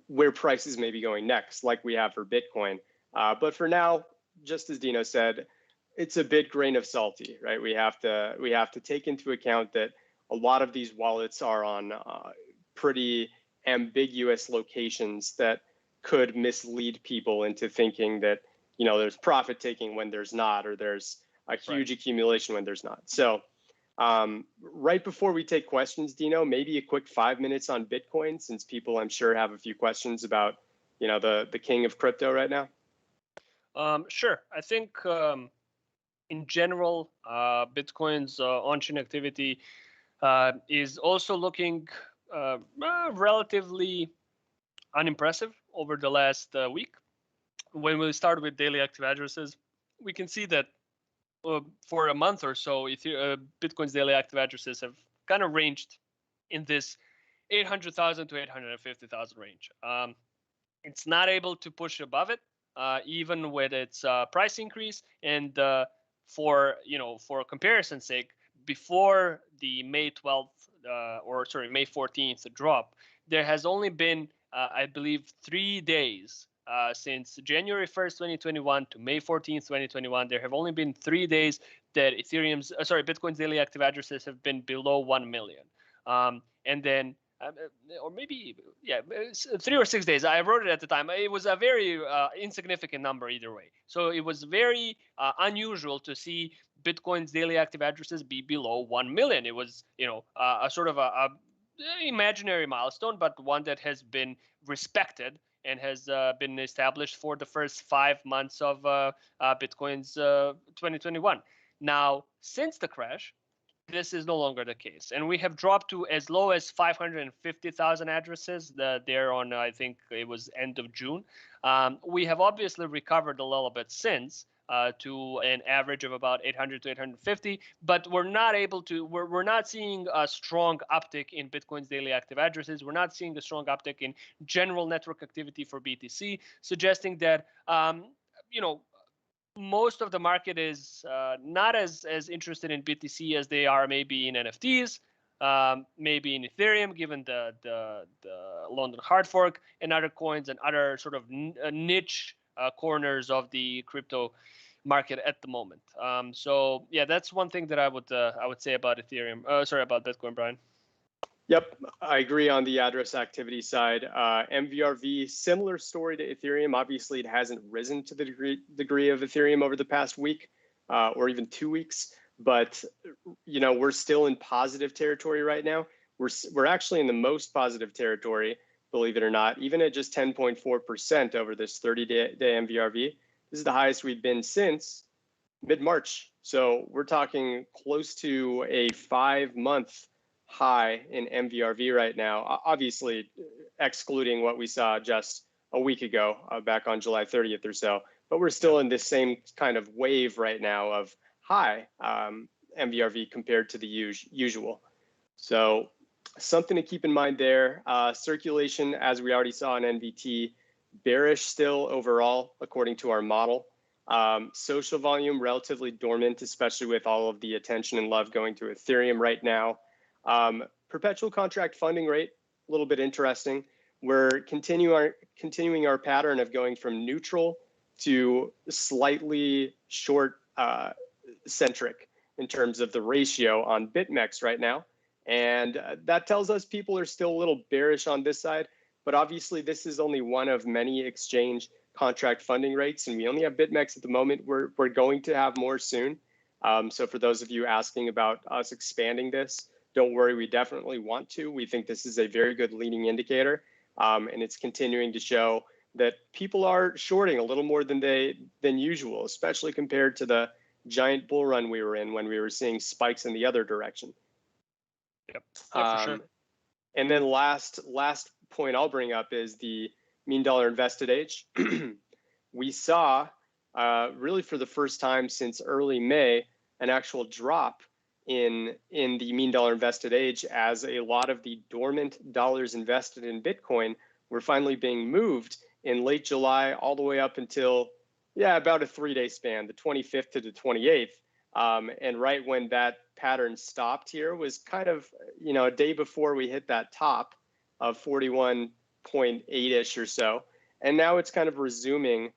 where prices may be going next, like we have for Bitcoin. But for now, just as Dino said, it's a bit grain of salty, right? We have to take into account that a lot of these wallets are on pretty ambiguous locations that could mislead people into thinking that there's profit taking when there's not, or there's a huge accumulation when there's not. So right before we take questions, Dino, maybe a quick 5 minutes on Bitcoin, since people I'm sure have a few questions about the king of crypto right now. Sure. I think in general, Bitcoin's on-chain activity is also looking relatively unimpressive over the last week. When we start with daily active addresses, we can see that for a month or so, Bitcoin's daily active addresses have kind of ranged in this 800,000 to 850,000 range. It's not able to push above it, even with its price increase. And for comparison's sake, before the May 12th May 14th drop, there has only been, I believe, 3 days since January 1st, 2021 to May 14th, 2021. There have only been 3 days that Bitcoin's daily active addresses have been below 1 million. And then, or maybe, 3 or 6 days. I wrote it at the time. It was a very insignificant number either way. So it was very unusual to see Bitcoin's daily active addresses be below 1 million. It was, a sort of a imaginary milestone, but one that has been respected and has been established for the first 5 months of Bitcoin's 2021. Now, since the crash, this is no longer the case, and we have dropped to as low as 550,000 addresses. There on, I think it was end of June. We have obviously recovered a little bit since to an average of about 800 to 850, but we're not seeing a strong uptick in Bitcoin's daily active addresses. We're not seeing a strong uptick in general network activity for BTC, suggesting that most of the market is not as interested in BTC as they are maybe in NFTs, maybe in Ethereum, given the London hard fork, and other coins and other sort of niche corners of the crypto market at the moment. So yeah, that's one thing that I would say about Ethereum. About Bitcoin, Brian. Yep, I agree on the address activity side. Mvrv, similar story to Ethereum. Obviously, it hasn't risen to the degree of Ethereum over the past week or even 2 weeks, but we're still in positive territory right now. We're actually in the most positive territory, believe it or not, even at just 10.4% over this 30-day Mvrv. This is the highest we've been since mid-March. So we're talking close to a 5-month high in Mvrv right now, obviously excluding what we saw just a week ago, back on July 30th or so. But we're still in this same kind of wave right now of high Mvrv compared to the usual. So something to keep in mind there. Circulation, as we already saw in NVT, bearish still overall, according to our model. Social volume, relatively dormant, especially with all of the attention and love going to Ethereum right now. Perpetual contract funding rate, a little bit interesting. We're continuing our pattern of going from neutral to slightly short centric in terms of the ratio on BitMEX right now. And that tells us people are still a little bearish on this side. But obviously, this is only one of many exchange contract funding rates. And we only have BitMEX at the moment. We're going to have more soon. So for those of you asking about us expanding this, don't worry, we definitely want to. We think this is a very good leading indicator, and it's continuing to show that people are shorting a little more than usual, especially compared to the giant bull run we were in when we were seeing spikes in the other direction. Yep, for sure. And then last point I'll bring up is the mean dollar invested age. We saw, really for the first time since early May, an actual drop in the mean dollar invested age, as a lot of the dormant dollars invested in Bitcoin were finally being moved in late July all the way up until, about a 3-day span, the 25th to the 28th. And right when that pattern stopped here was kind of, a day before we hit that top of 41.8-ish or so. And now it's kind of resuming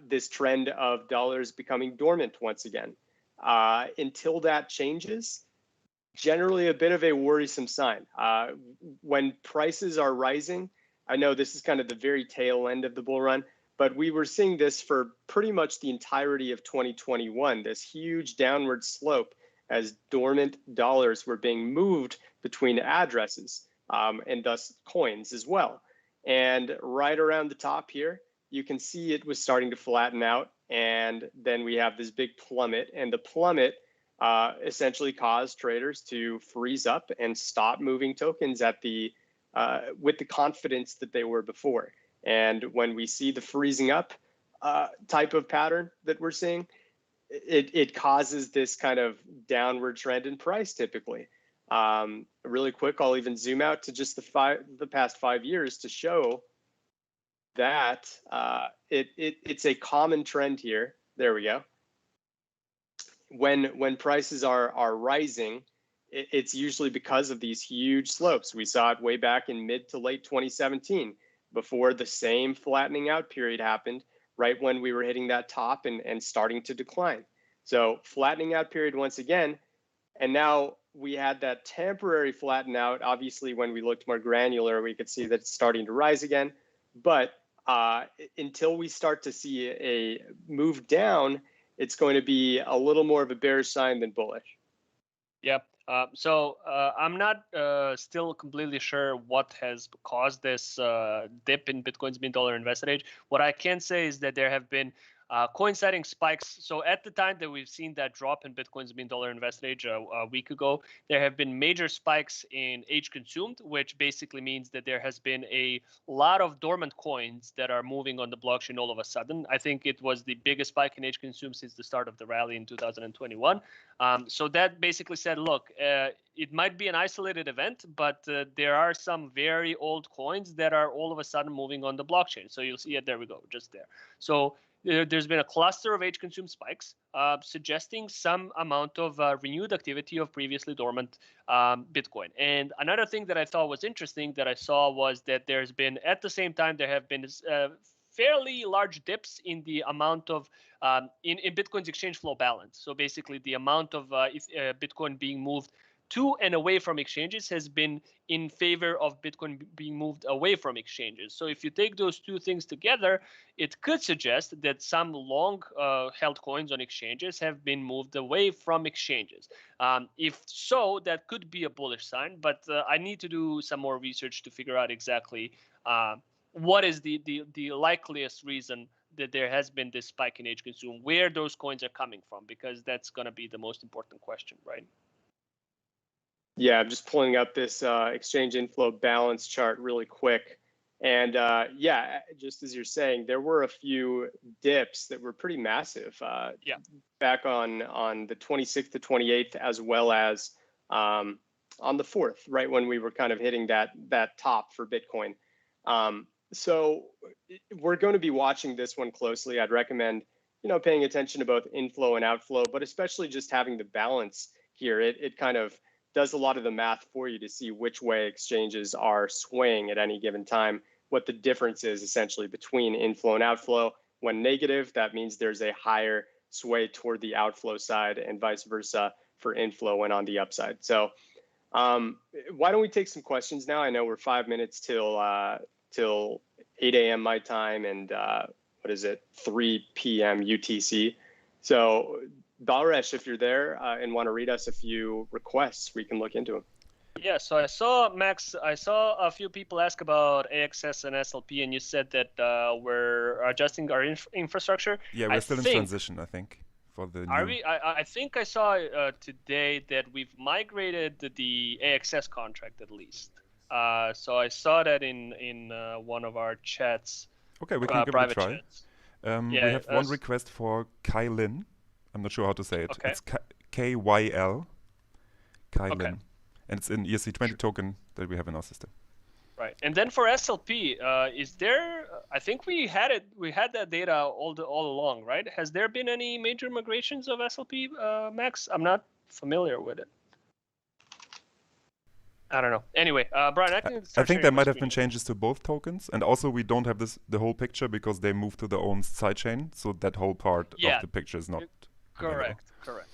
this trend of dollars becoming dormant once again. Until that changes, generally a bit of a worrisome sign. When prices are rising, I know this is kind of the very tail end of the bull run, but we were seeing this for pretty much the entirety of 2021, this huge downward slope as dormant dollars were being moved between addresses and thus coins as well. And right around the top here, you can see it was starting to flatten out. And then we have this big plummet, and the plummet essentially caused traders to freeze up and stop moving tokens at the with the confidence that they were before. And when we see the freezing up type of pattern that we're seeing, it causes this kind of downward trend in price typically. Really quick, I'll even zoom out to just the past 5 years to show that it's a common trend here. There we go. When prices are rising, it's usually because of these huge slopes. We saw it way back in mid to late 2017 before the same flattening out period happened, right when we were hitting that top and starting to decline. So flattening out period once again, and now we had that temporary flatten out. Obviously, when we looked more granular, we could see that it's starting to rise again. But until we start to see a move down, it's going to be a little more of a bearish sign than bullish. Yep. So I'm not still completely sure what has caused this dip in Bitcoin's mean dollar invested age. What I can say is that there have been coinciding spikes. So at the time that we've seen that drop in Bitcoin's mean dollar invested age a week ago, there have been major spikes in age consumed, which basically means that there has been a lot of dormant coins that are moving on the blockchain all of a sudden. I think it was the biggest spike in age consumed since the start of the rally in 2021. So that basically said, look, it might be an isolated event, but there are some very old coins that are all of a sudden moving on the blockchain. So you'll see it. There we go, just there. So there's been a cluster of age consumed spikes suggesting some amount of renewed activity of previously dormant Bitcoin. And another thing that I thought was interesting that I saw was that there's been, at the same time, there have been fairly large dips in the amount of in Bitcoin's exchange flow balance. So basically the amount of Bitcoin being moved to and away from exchanges has been in favor of Bitcoin being moved away from exchanges. So if you take those two things together, it could suggest that some long held coins on exchanges have been moved away from exchanges. If so, that could be a bullish sign, but I need to do some more research to figure out exactly what is the likeliest reason that there has been this spike in age consume, where those coins are coming from, because that's going to be the most important question, right? Yeah, I'm just pulling up this exchange inflow balance chart really quick. And yeah, just as you're saying, there were a few dips that were pretty massive back on the 26th to 28th, as well as on the 4th, right when we were kind of hitting that top for Bitcoin. So we're going to be watching this one closely. I'd recommend, paying attention to both inflow and outflow, but especially just having the balance here. It kind of does a lot of the math for you to see which way exchanges are swaying at any given time, what the difference is essentially between inflow and outflow. When negative, that means there's a higher sway toward the outflow side, and vice versa for inflow when on the upside. So why don't we take some questions now? I know we're 5 minutes till 8 a.m. my time, and 3 p.m. UTC. So Balresh, if you're there and want to read us a few requests, we can look into them. Yeah, so I saw, Max, a few people ask about AXS and SLP, and you said that we're adjusting our infrastructure. Yeah, we're still in transition, I think, for the Are we? I think I saw today that we've migrated the AXS contract at least. So I saw that in one of our chats. Okay, we can give it a try. We have one us. request for Kylin. I'm not sure how to say it. Okay. It's KYL. Kylin. Okay. And it's an ERC20 token that we have in our system. Right, and then for SLP, is there? I think we had it. We had that data all along, right? Has there been any major migrations of SLP, Max? I'm not familiar with it. I don't know. Anyway, Brian, I can start. I think there might have been screen. changes to both tokens, and also we don't have the whole picture because they moved to their own sidechain, so that whole part of the picture is not correct. Correct.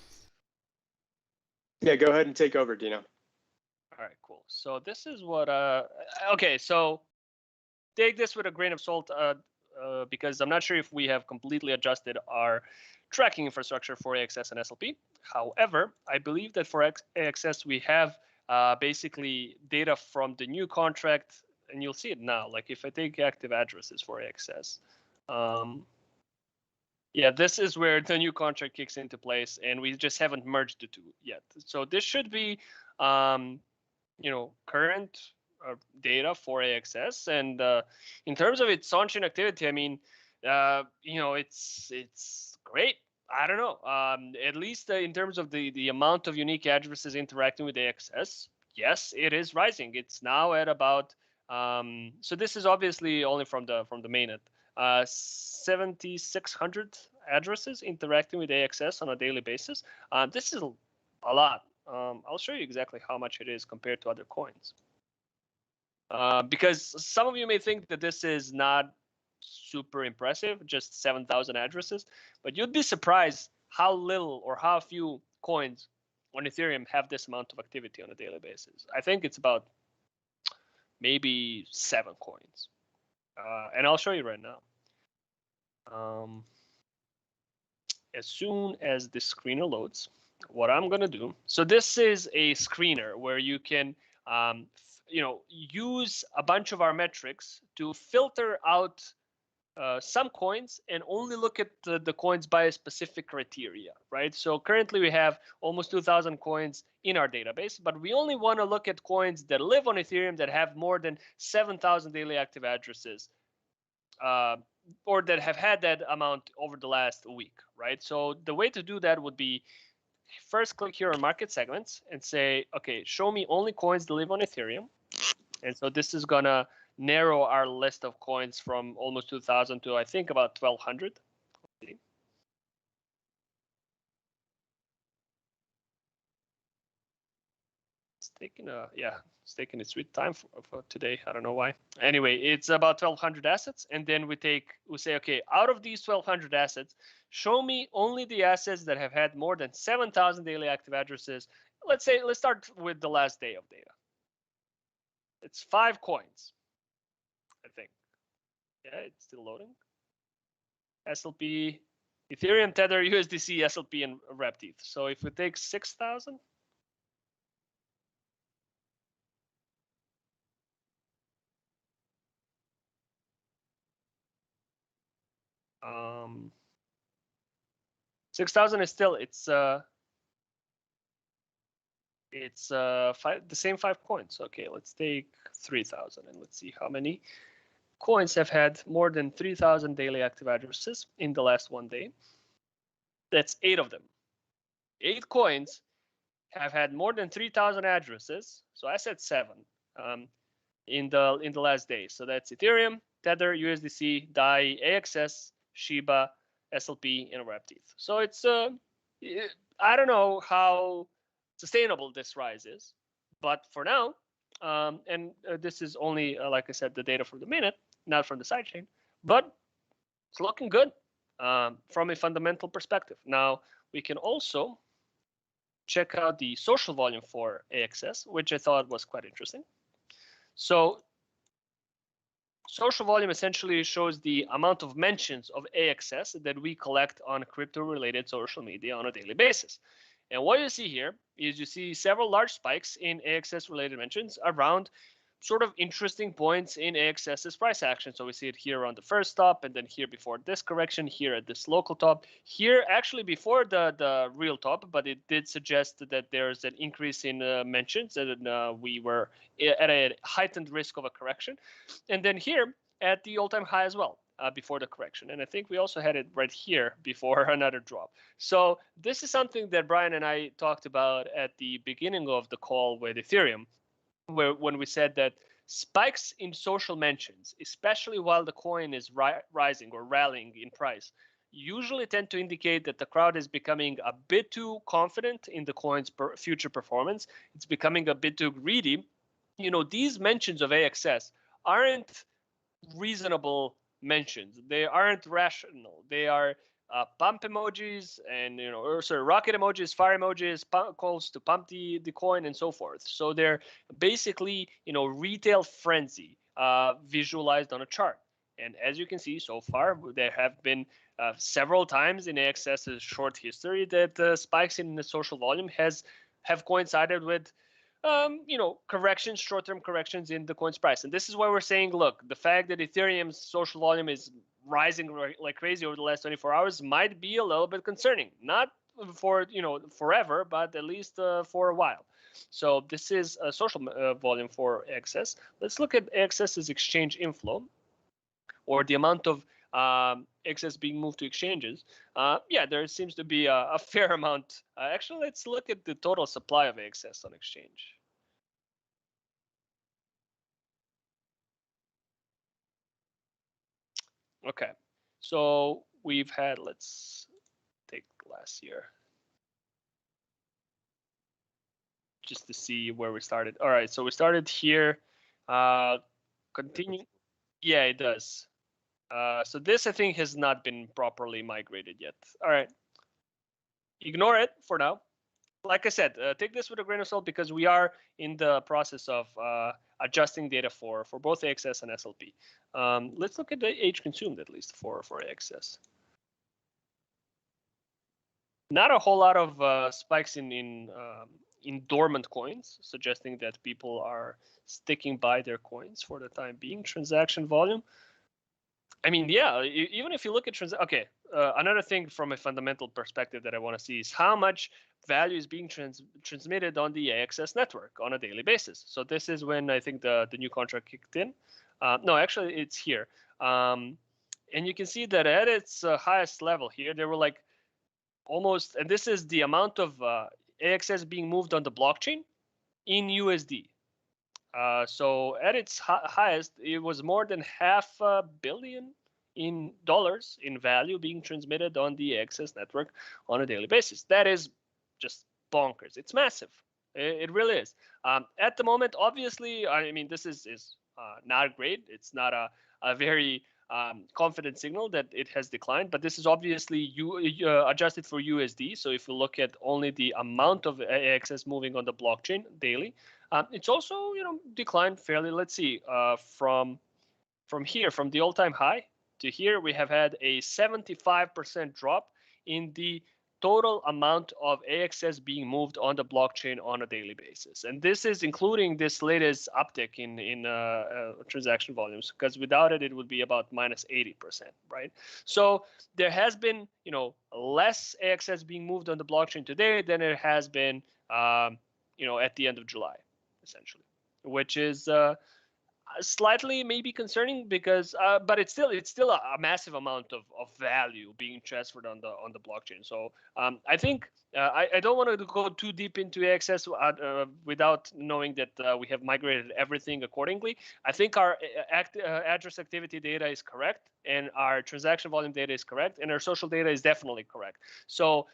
Yeah, go ahead and take over, Dino. All right, cool. So this is what. Okay, so take this with a grain of salt, because I'm not sure if we have completely adjusted our tracking infrastructure for AXS and SLP. However, I believe that for AXS we have basically data from the new contract, and you'll see it now. Like if I take active addresses for AXS, yeah, this is where the new contract kicks into place, and we just haven't merged the two yet. So this should be, current data for AXS, and in terms of its on-chain activity, I mean, it's great. I don't know. At least in terms of the amount of unique addresses interacting with AXS, yes, it is rising. It's now at about. So this is obviously only from the mainnet. 7,600 addresses interacting with AXS on a daily basis. This is a lot. I'll show you exactly how much it is compared to other coins. Because some of you may think that this is not super impressive, just 7,000 addresses, but you'd be surprised how little or how few coins on Ethereum have this amount of activity on a daily basis. I think it's about maybe 7 coins. And I'll show you right now. As soon as the screener loads, what I'm going to do, so this is a screener where you can use a bunch of our metrics to filter out some coins and only look at the coins by a specific criteria, right? So currently we have almost 2,000 coins in our database, but we only want to look at coins that live on Ethereum that have more than 7,000 daily active addresses, or that have had that amount over the last week, right? So the way to do that would be first click here on market segments and say, okay, show me only coins that live on Ethereum. And so this is gonna narrow our list of coins from almost 2,000 to I think about 1,200. It's taking its sweet time for today. I don't know why. Anyway, it's about 1,200 assets, and then we say, okay, out of these 1,200 assets, show me only the assets that have had more than 7,000 daily active addresses. Let's start with the last day of data. It's 5 coins, I think. Yeah, it's still loading. SLP, Ethereum, Tether, USDC, SLP, and Mvrv ETH. So if we take 6,000. 6,000 is still the same 5 coins. Okay, let's take 3,000 and let's see how many coins have had more than 3,000 daily active addresses in the last 1 day. That's 8 of them. 8 coins have had more than 3,000 addresses. So I said 7 in the last day. So that's Ethereum, Tether, USDC, DAI, AXS, Shiba, SLP, and Mvrv ETH. So it's I don't know how sustainable this rise is, but for now, this is only like I said, the data from the minute, not from the sidechain, but it's looking good from a fundamental perspective. Now we can also check out the social volume for AXS, which I thought was quite interesting. So social volume essentially shows the amount of mentions of AXS that we collect on crypto-related social media on a daily basis. And what you see here is you see several large spikes in AXS-related mentions around sort of interesting points in AXS's price action. So we see it here on the first top, and then here before this correction, here at this local top, here actually before the real top, but it did suggest that there's an increase in mentions, and we were at a heightened risk of a correction. And then here at the all-time high as well, before the correction. And I think we also had it right here before another drop. So this is something that Brian and I talked about at the beginning of the call with Ethereum, when we said that spikes in social mentions, especially while the coin is rising or rallying in price, usually tend to indicate that the crowd is becoming a bit too confident in the coin's future performance. It's becoming a bit too greedy. You know, these mentions of AXS aren't reasonable mentions. They aren't rational. They are pump emojis and, you know, or sorry, rocket emojis, fire emojis, calls to pump the coin and so forth. So they're basically, you know, retail frenzy visualized on a chart. And as you can see so far, there have been several times in AXS's short history that spikes in the social volume have coincided with you know, corrections, short-term corrections in the coin's price. And this is why we're saying, look, the fact that Ethereum's social volume is rising like crazy over the last 24 hours might be a little bit concerning. Not for, you know, forever, but at least for a while. So this is a social volume for AXS. Let's look at AXS's exchange inflow, or the amount of excess being moved to exchanges. Yeah, there seems to be a fair amount. Actually, let's look at the total supply of excess on exchange. Okay, so we've had, let's take last year just to see where we started. All right, so we started here. Continue. Yeah, it does. So this, I think, has not been properly migrated yet. All right. Ignore it for now. Like I said, take this with a grain of salt because we are in the process of adjusting data for both AXS and SLP. Let's look at the age consumed, at least for AXS. Not a whole lot of spikes in dormant coins, suggesting that people are sticking by their coins for the time being. Transaction volume. I mean, yeah, even if you look at okay, another thing from a fundamental perspective that I want to see is how much value is being transmitted on the AXS network on a daily basis. So this is when I think the new contract kicked in. No, actually, it's here. And you can see that at its highest level here, there were like almost, and this is the amount of AXS being moved on the blockchain in USD. So at its highest, it was more than $500 million in dollars in value being transmitted on the AXS network on a daily basis. That is just bonkers. It's massive. It really is. At the moment, obviously, I mean, this is not great. It's not a very confident signal that it has declined, but this is obviously adjusted for USD. So if you look at only the amount of AXS moving on the blockchain daily, it's also, you know, declined fairly. Let's see, from here, from the all-time high to here, we have had a 75% drop in the total amount of AXS being moved on the blockchain on a daily basis. And this is including this latest uptick in transaction volumes, because without it, it would be about minus 80%, right? So there has been, you know, less AXS being moved on the blockchain today than it has been, you know, at the end of July, essentially, which is slightly maybe concerning because but it's still a massive amount of value being transferred on the blockchain. So I think I don't want to go too deep into AXS without knowing that we have migrated everything accordingly. I think our address activity data is correct, and our transaction volume data is correct, and our social data is definitely correct. So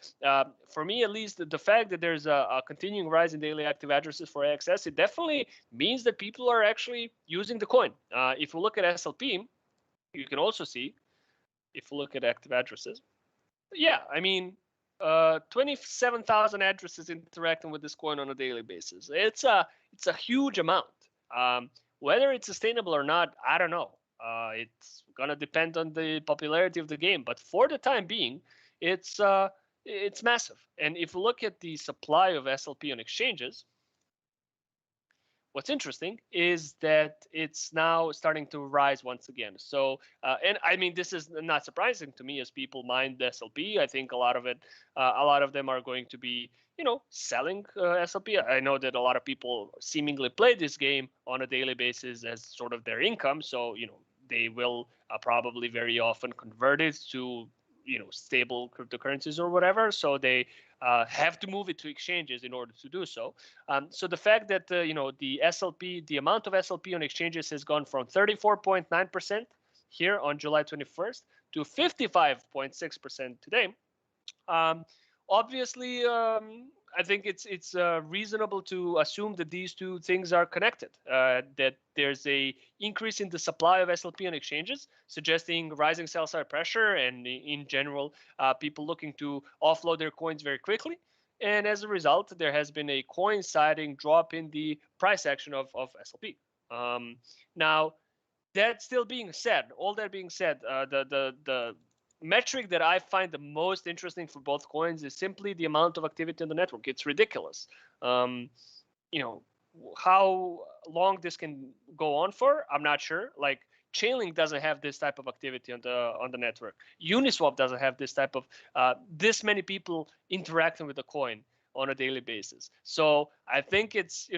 for me, at least, the fact that there's a continuing rise in daily active addresses for AXS, it definitely means that people are actually using the coin. If you look at SLP, you can also see, if you look at active addresses, yeah, I mean, 27,000 addresses interacting with this coin on a daily basis. It's a huge amount. Whether it's sustainable or not, I don't know. It's gonna depend on the popularity of the game, but for the time being, it's massive. And if you look at the supply of SLP on exchanges, what's interesting is that it's now starting to rise once again. So, and I mean, this is not surprising to me as people mine the SLP. I think a lot of them are going to be, you know, selling SLP. I know that a lot of people seemingly play this game on a daily basis as sort of their income. So, you know, they will probably very often convert it to, you know, stable cryptocurrencies or whatever. So they have to move it to exchanges in order to do so. So the fact that the SLP, the amount of SLP on exchanges has gone from 34.9% here on July 21st to 55.6% today. Obviously, I think it's reasonable to assume that these two things are connected. That there's a increase in the supply of SLP on exchanges, suggesting rising sell-side pressure, and in general, people looking to offload their coins very quickly. And as a result, there has been a coinciding drop in the price action of SLP. Now, that still being said, all that being said, the metric that I find the most interesting for both coins is simply the amount of activity on the network. It's ridiculous. How long this can go on for, I'm not sure. Like, Chainlink doesn't have this type of activity on the network. Uniswap doesn't have this type of this many people interacting with the coin on a daily basis. So I think it's,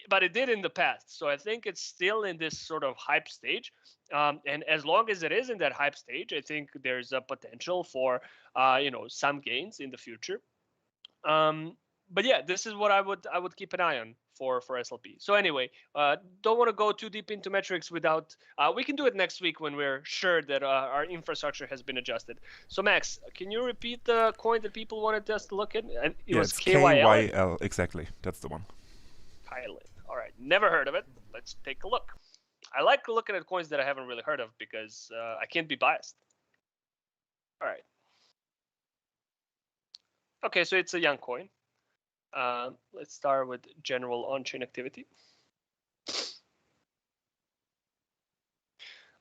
but it did in the past. So I think it's still in this sort of hype stage. And as long as it is in that hype stage, I think there's a potential for, some gains in the future. But yeah, this is what I would keep an eye on for SLP. So anyway, don't want to go too deep into metrics without. We can do it next week when we're sure that our infrastructure has been adjusted. So Max, can you repeat the coin that people wanted us to look at? It was it's KYL. KYL, exactly. That's the one. Pilot. All right, never heard of it. Let's take a look. I like looking at coins that I haven't really heard of because I can't be biased. All right. Okay, so it's a young coin. Let's start with general on-chain activity.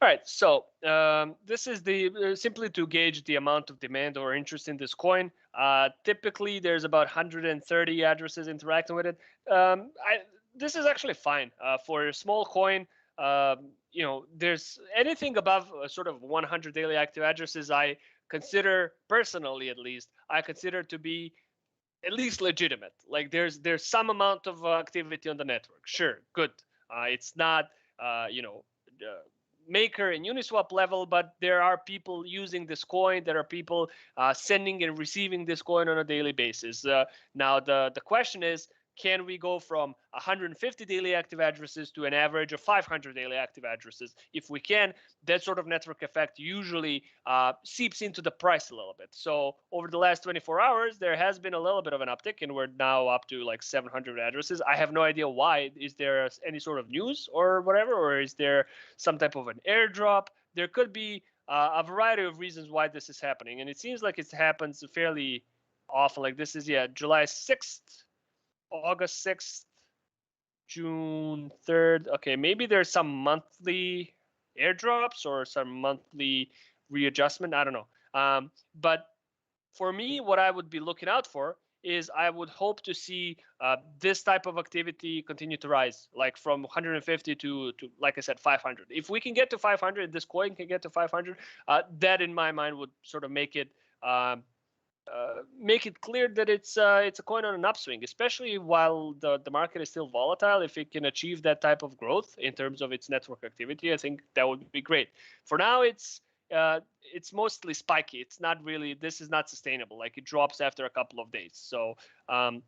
All right, so this is simply to gauge the amount of demand or interest in this coin. Typically, there's about 130 addresses interacting with it. This is actually fine for a small coin. There's anything above sort of 100 daily active addresses. I consider, personally at least, to be at least legitimate. Like there's some amount of activity on the network. Sure, good. It's not Maker and Uniswap level, but there are people using this coin. There are people sending and receiving this coin on a daily basis. Now the question is, can we go from 150 daily active addresses to an average of 500 daily active addresses? If we can, that sort of network effect usually seeps into the price a little bit. So over the last 24 hours, there has been a little bit of an uptick, and we're now up to like 700 addresses. I have no idea why. Is there any sort of news or whatever, or is there some type of an airdrop? There could be a variety of reasons why this is happening, and it seems like it happens fairly often. Like this is, July 6th. August 6th, June 3rd. Okay, maybe there's some monthly airdrops or some monthly readjustment. I don't know. But for me, what I would be looking out for is I would hope to see this type of activity continue to rise, like from 150 to like I said, 500. If we can get to 500, this coin can get to 500. That in my mind would sort of make it clear that it's a coin on an upswing, especially while the market is still volatile. If it can achieve that type of growth in terms of its network activity, I think that would be great. For now, it's mostly spiky. It's not really, this is not sustainable. Like it drops after a couple of days. So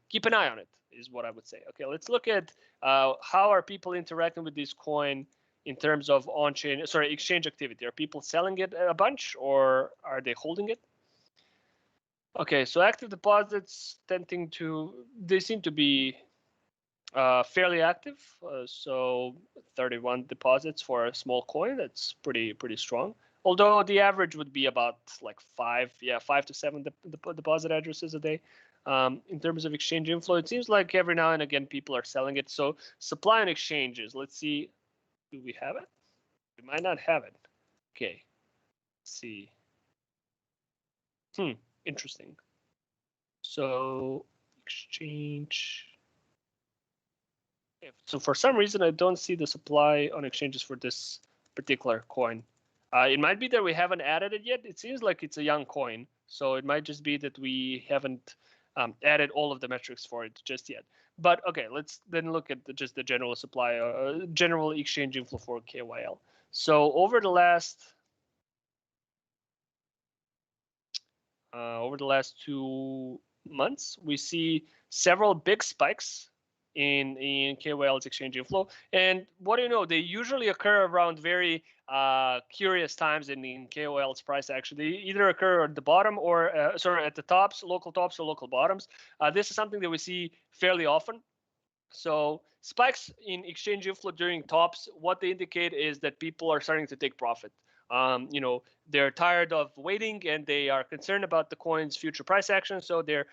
keep an eye on it is what I would say. Okay, let's look at how are people interacting with this coin in terms of exchange activity. Are people selling it a bunch or are they holding it? Okay, so active deposits they seem to be fairly active. So 31 deposits for a small coin, that's pretty strong. Although the average would be about like 5 to 7 deposit addresses a day. In terms of exchange inflow, it seems like every now and again people are selling it. So supply on exchanges, let's see, do we have it? We might not have it. Okay, let's see. Interesting. So exchange. So for some reason, I don't see the supply on exchanges for this particular coin. It might be that we haven't added it yet. It seems like it's a young coin, so it might just be that we haven't added all of the metrics for it just yet. But okay, let's then look at just the general supply, general exchange inflow for KYL. So over the last 2 months, we see several big spikes in KYL's exchange inflow. And what do you know? They usually occur around very curious times in KOL's price action. They either occur at the bottom or, at the tops, local tops or local bottoms. This is something that we see fairly often. So spikes in exchange inflow during tops, what they indicate is that people are starting to take profit. They're tired of waiting and they are concerned about the coin's future price action. So they're,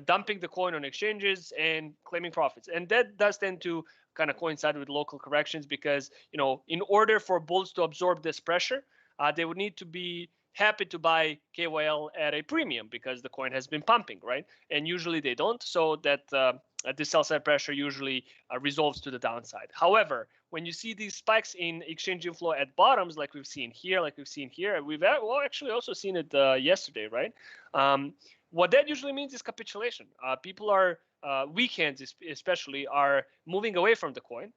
dumping the coin on exchanges and claiming profits. And that does tend to kind of coincide with local corrections because, in order for bulls to absorb this pressure, they would need to be happy to buy KYL at a premium because the coin has been pumping, right? And usually they don't. So that the sell side pressure usually resolves to the downside. However, when you see these spikes in exchange inflow at bottoms, like we've seen here, we've actually also seen it yesterday, right? What that usually means is capitulation. People are, weekends especially, are moving away from the coin.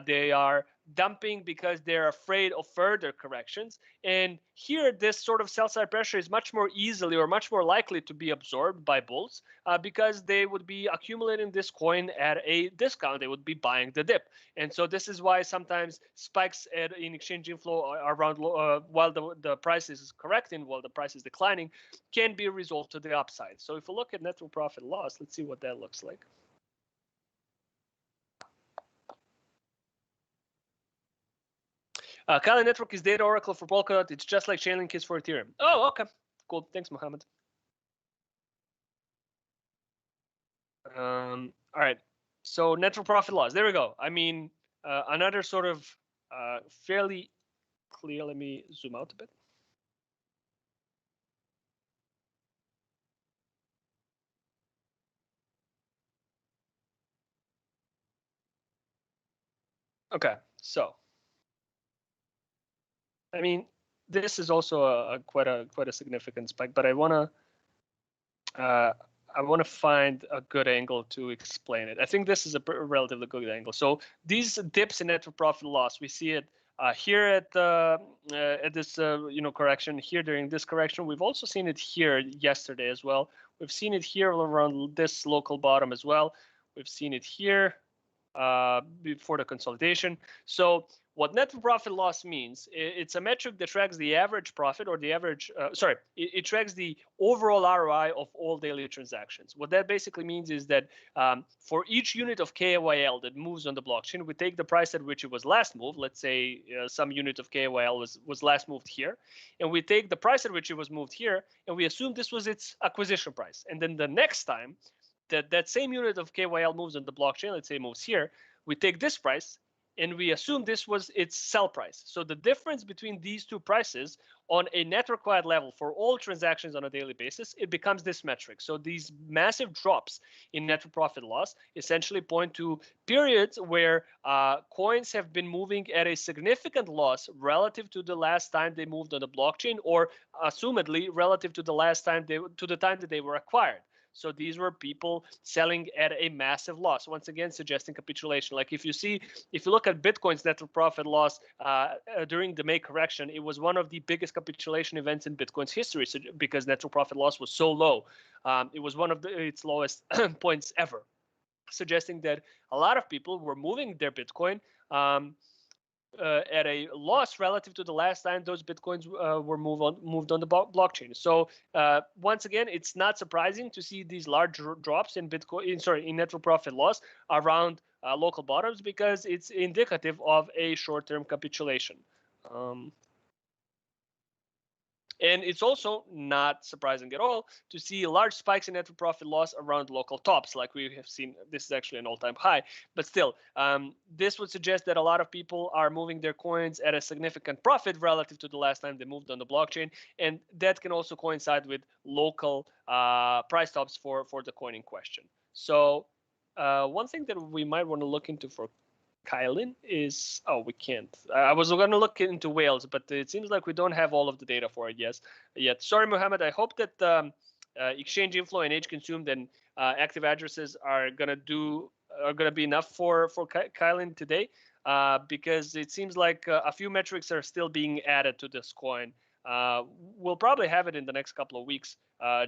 They are dumping because they're afraid of further corrections. And here, this sort of sell side pressure is much more easily or much more likely to be absorbed by bulls because they would be accumulating this coin at a discount. They would be buying the dip. And so this is why sometimes spikes in exchange inflow around while the price is correcting, while the price is declining, can be resolved to the upside. So if we look at net profit loss, let's see what that looks like. Kali Network is data oracle for Polkadot. It's just like Chainlink is for Ethereum. Oh, okay. Cool. Thanks, Mohammed. All right. So net profit loss. There we go. I mean, another sort of fairly clear. Let me zoom out a bit. Okay. So, I mean, this is also quite a significant spike, but I want to find a good angle to explain it. I think this is a relatively good angle. So these dips in net profit loss, we see it here at this correction here during this correction. We've also seen it here yesterday as well. We've seen it here around this local bottom as well. We've seen it here before the consolidation. So what net profit loss means, it's a metric that tracks the average profit or the average, it tracks the overall ROI of all daily transactions. What that basically means is that for each unit of KYL that moves on the blockchain, we take the price at which it was last moved. Let's say some unit of KYL was last moved here, and we take the price at which it was moved here, and we assume this was its acquisition price. And then the next time that same unit of KYL moves on the blockchain, let's say moves here, we take this price and we assume this was its sell price. So the difference between these two prices on a network-wide level for all transactions on a daily basis, it becomes this metric. So these massive drops in net profit loss essentially point to periods where coins have been moving at a significant loss relative to the last time they moved on the blockchain, or assumedly relative to the last time to the time that they were acquired. So these were people selling at a massive loss, once again suggesting capitulation. Like if you look at Bitcoin's net profit loss during the May correction, it was one of the biggest capitulation events in Bitcoin's history because net profit loss was so low. It was one of its lowest points ever, suggesting that a lot of people were moving their Bitcoin at a loss relative to the last time those Bitcoins were moved on the blockchain. So once again, it's not surprising to see these large drops in in net profit loss around local bottoms because it's indicative of a short-term capitulation. And it's also not surprising at all to see large spikes in net profit loss around local tops, like we have seen. This is actually an all-time high, but still, this would suggest that a lot of people are moving their coins at a significant profit relative to the last time they moved on the blockchain, and that can also coincide with local price tops for the coin in question. So one thing that we might want to look into for Kylin is, we can't. I was going to look into whales, but it seems like we don't have all of the data for it yet. Sorry, Mohammed. I hope that exchange inflow and age consumed and active addresses are going to be enough for Kylin today, because it seems like a few metrics are still being added to this coin. We'll probably have it in the next couple of weeks,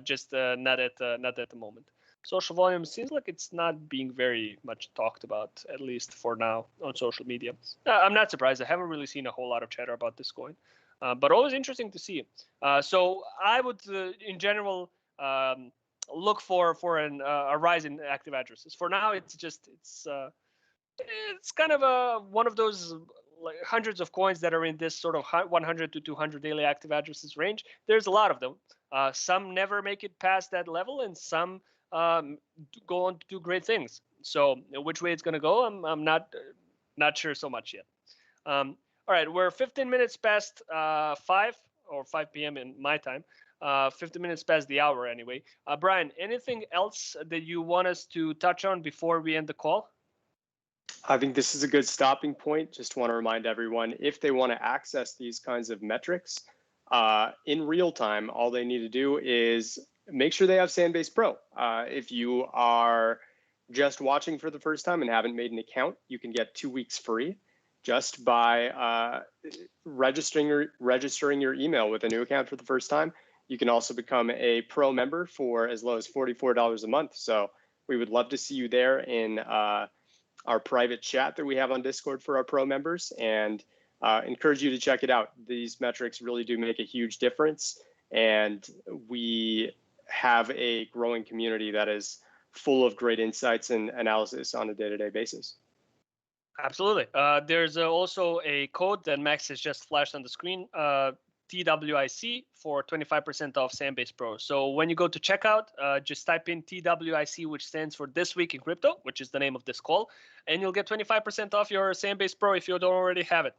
just not at the moment. Social volume seems like it's not being very much talked about, at least for now, on social media. I'm not surprised. I haven't really seen a whole lot of chatter about this coin, but always interesting to see. So I would, in general, look for a rise in active addresses. For now, it's kind of one of those like hundreds of coins that are in this sort of 100 to 200 daily active addresses range. There's a lot of them. Some never make it past that level, and some go on to do great things. So which way it's going to go, I'm not sure so much yet. All right, we're 15 minutes past 5 or 5 p.m. in my time. 15 minutes past the hour anyway. Brian, anything else that you want us to touch on before we end the call? I think this is a good stopping point. Just want to remind everyone, if they want to access these kinds of metrics in real time, all they need to do is make sure they have Sandbase Pro. If you are just watching for the first time and haven't made an account, you can get 2 weeks free just by registering your email with a new account for the first time. You can also become a pro member for as low as $44 a month. So we would love to see you there in our private chat that we have on Discord for our pro members, and encourage you to check it out. These metrics really do make a huge difference, and we have a growing community that is full of great insights and analysis on a day-to-day basis. Absolutely. There's also a code that Max has just flashed on the screen, TWIC, for 25% off Sandbase Pro. So when you go to checkout, just type in TWIC, which stands for This Week in Crypto, which is the name of this call, and you'll get 25% off your Sandbase Pro if you don't already have it.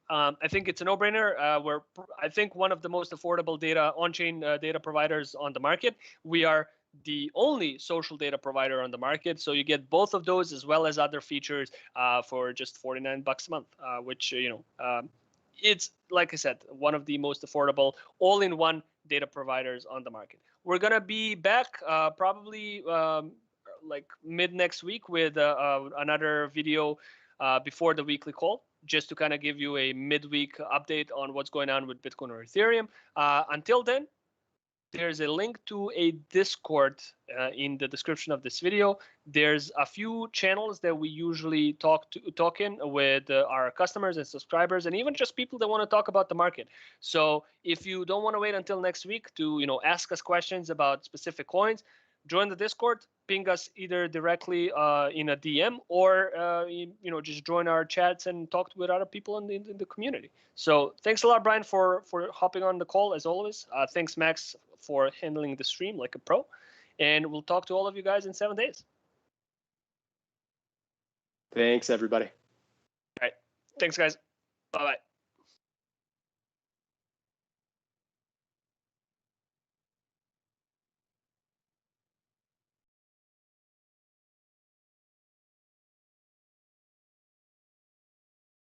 I think it's a no-brainer. We're, I think, one of the most affordable on-chain data providers on the market. We are the only social data provider on the market, so you get both of those as well as other features for just $49 a month, which it's, like I said, one of the most affordable all-in-one data providers on the market. We're gonna be back probably like mid next week with another video before the weekly call, just to kind of give you a midweek update on what's going on with Bitcoin or Ethereum. Until then, there's a link to a Discord in the description of this video. There's a few channels that we usually talk in with our customers and subscribers, and even just people that want to talk about the market. So if you don't want to wait until next week to ask us questions about specific coins, join the Discord, ping us either directly in a DM, or just join our chats and talk with other people in the community. So thanks a lot, Brian, for hopping on the call as always. Thanks, Max, for handling the stream like a pro, and we'll talk to all of you guys in 7 days. Thanks, everybody. All right. Thanks, guys. Bye-bye.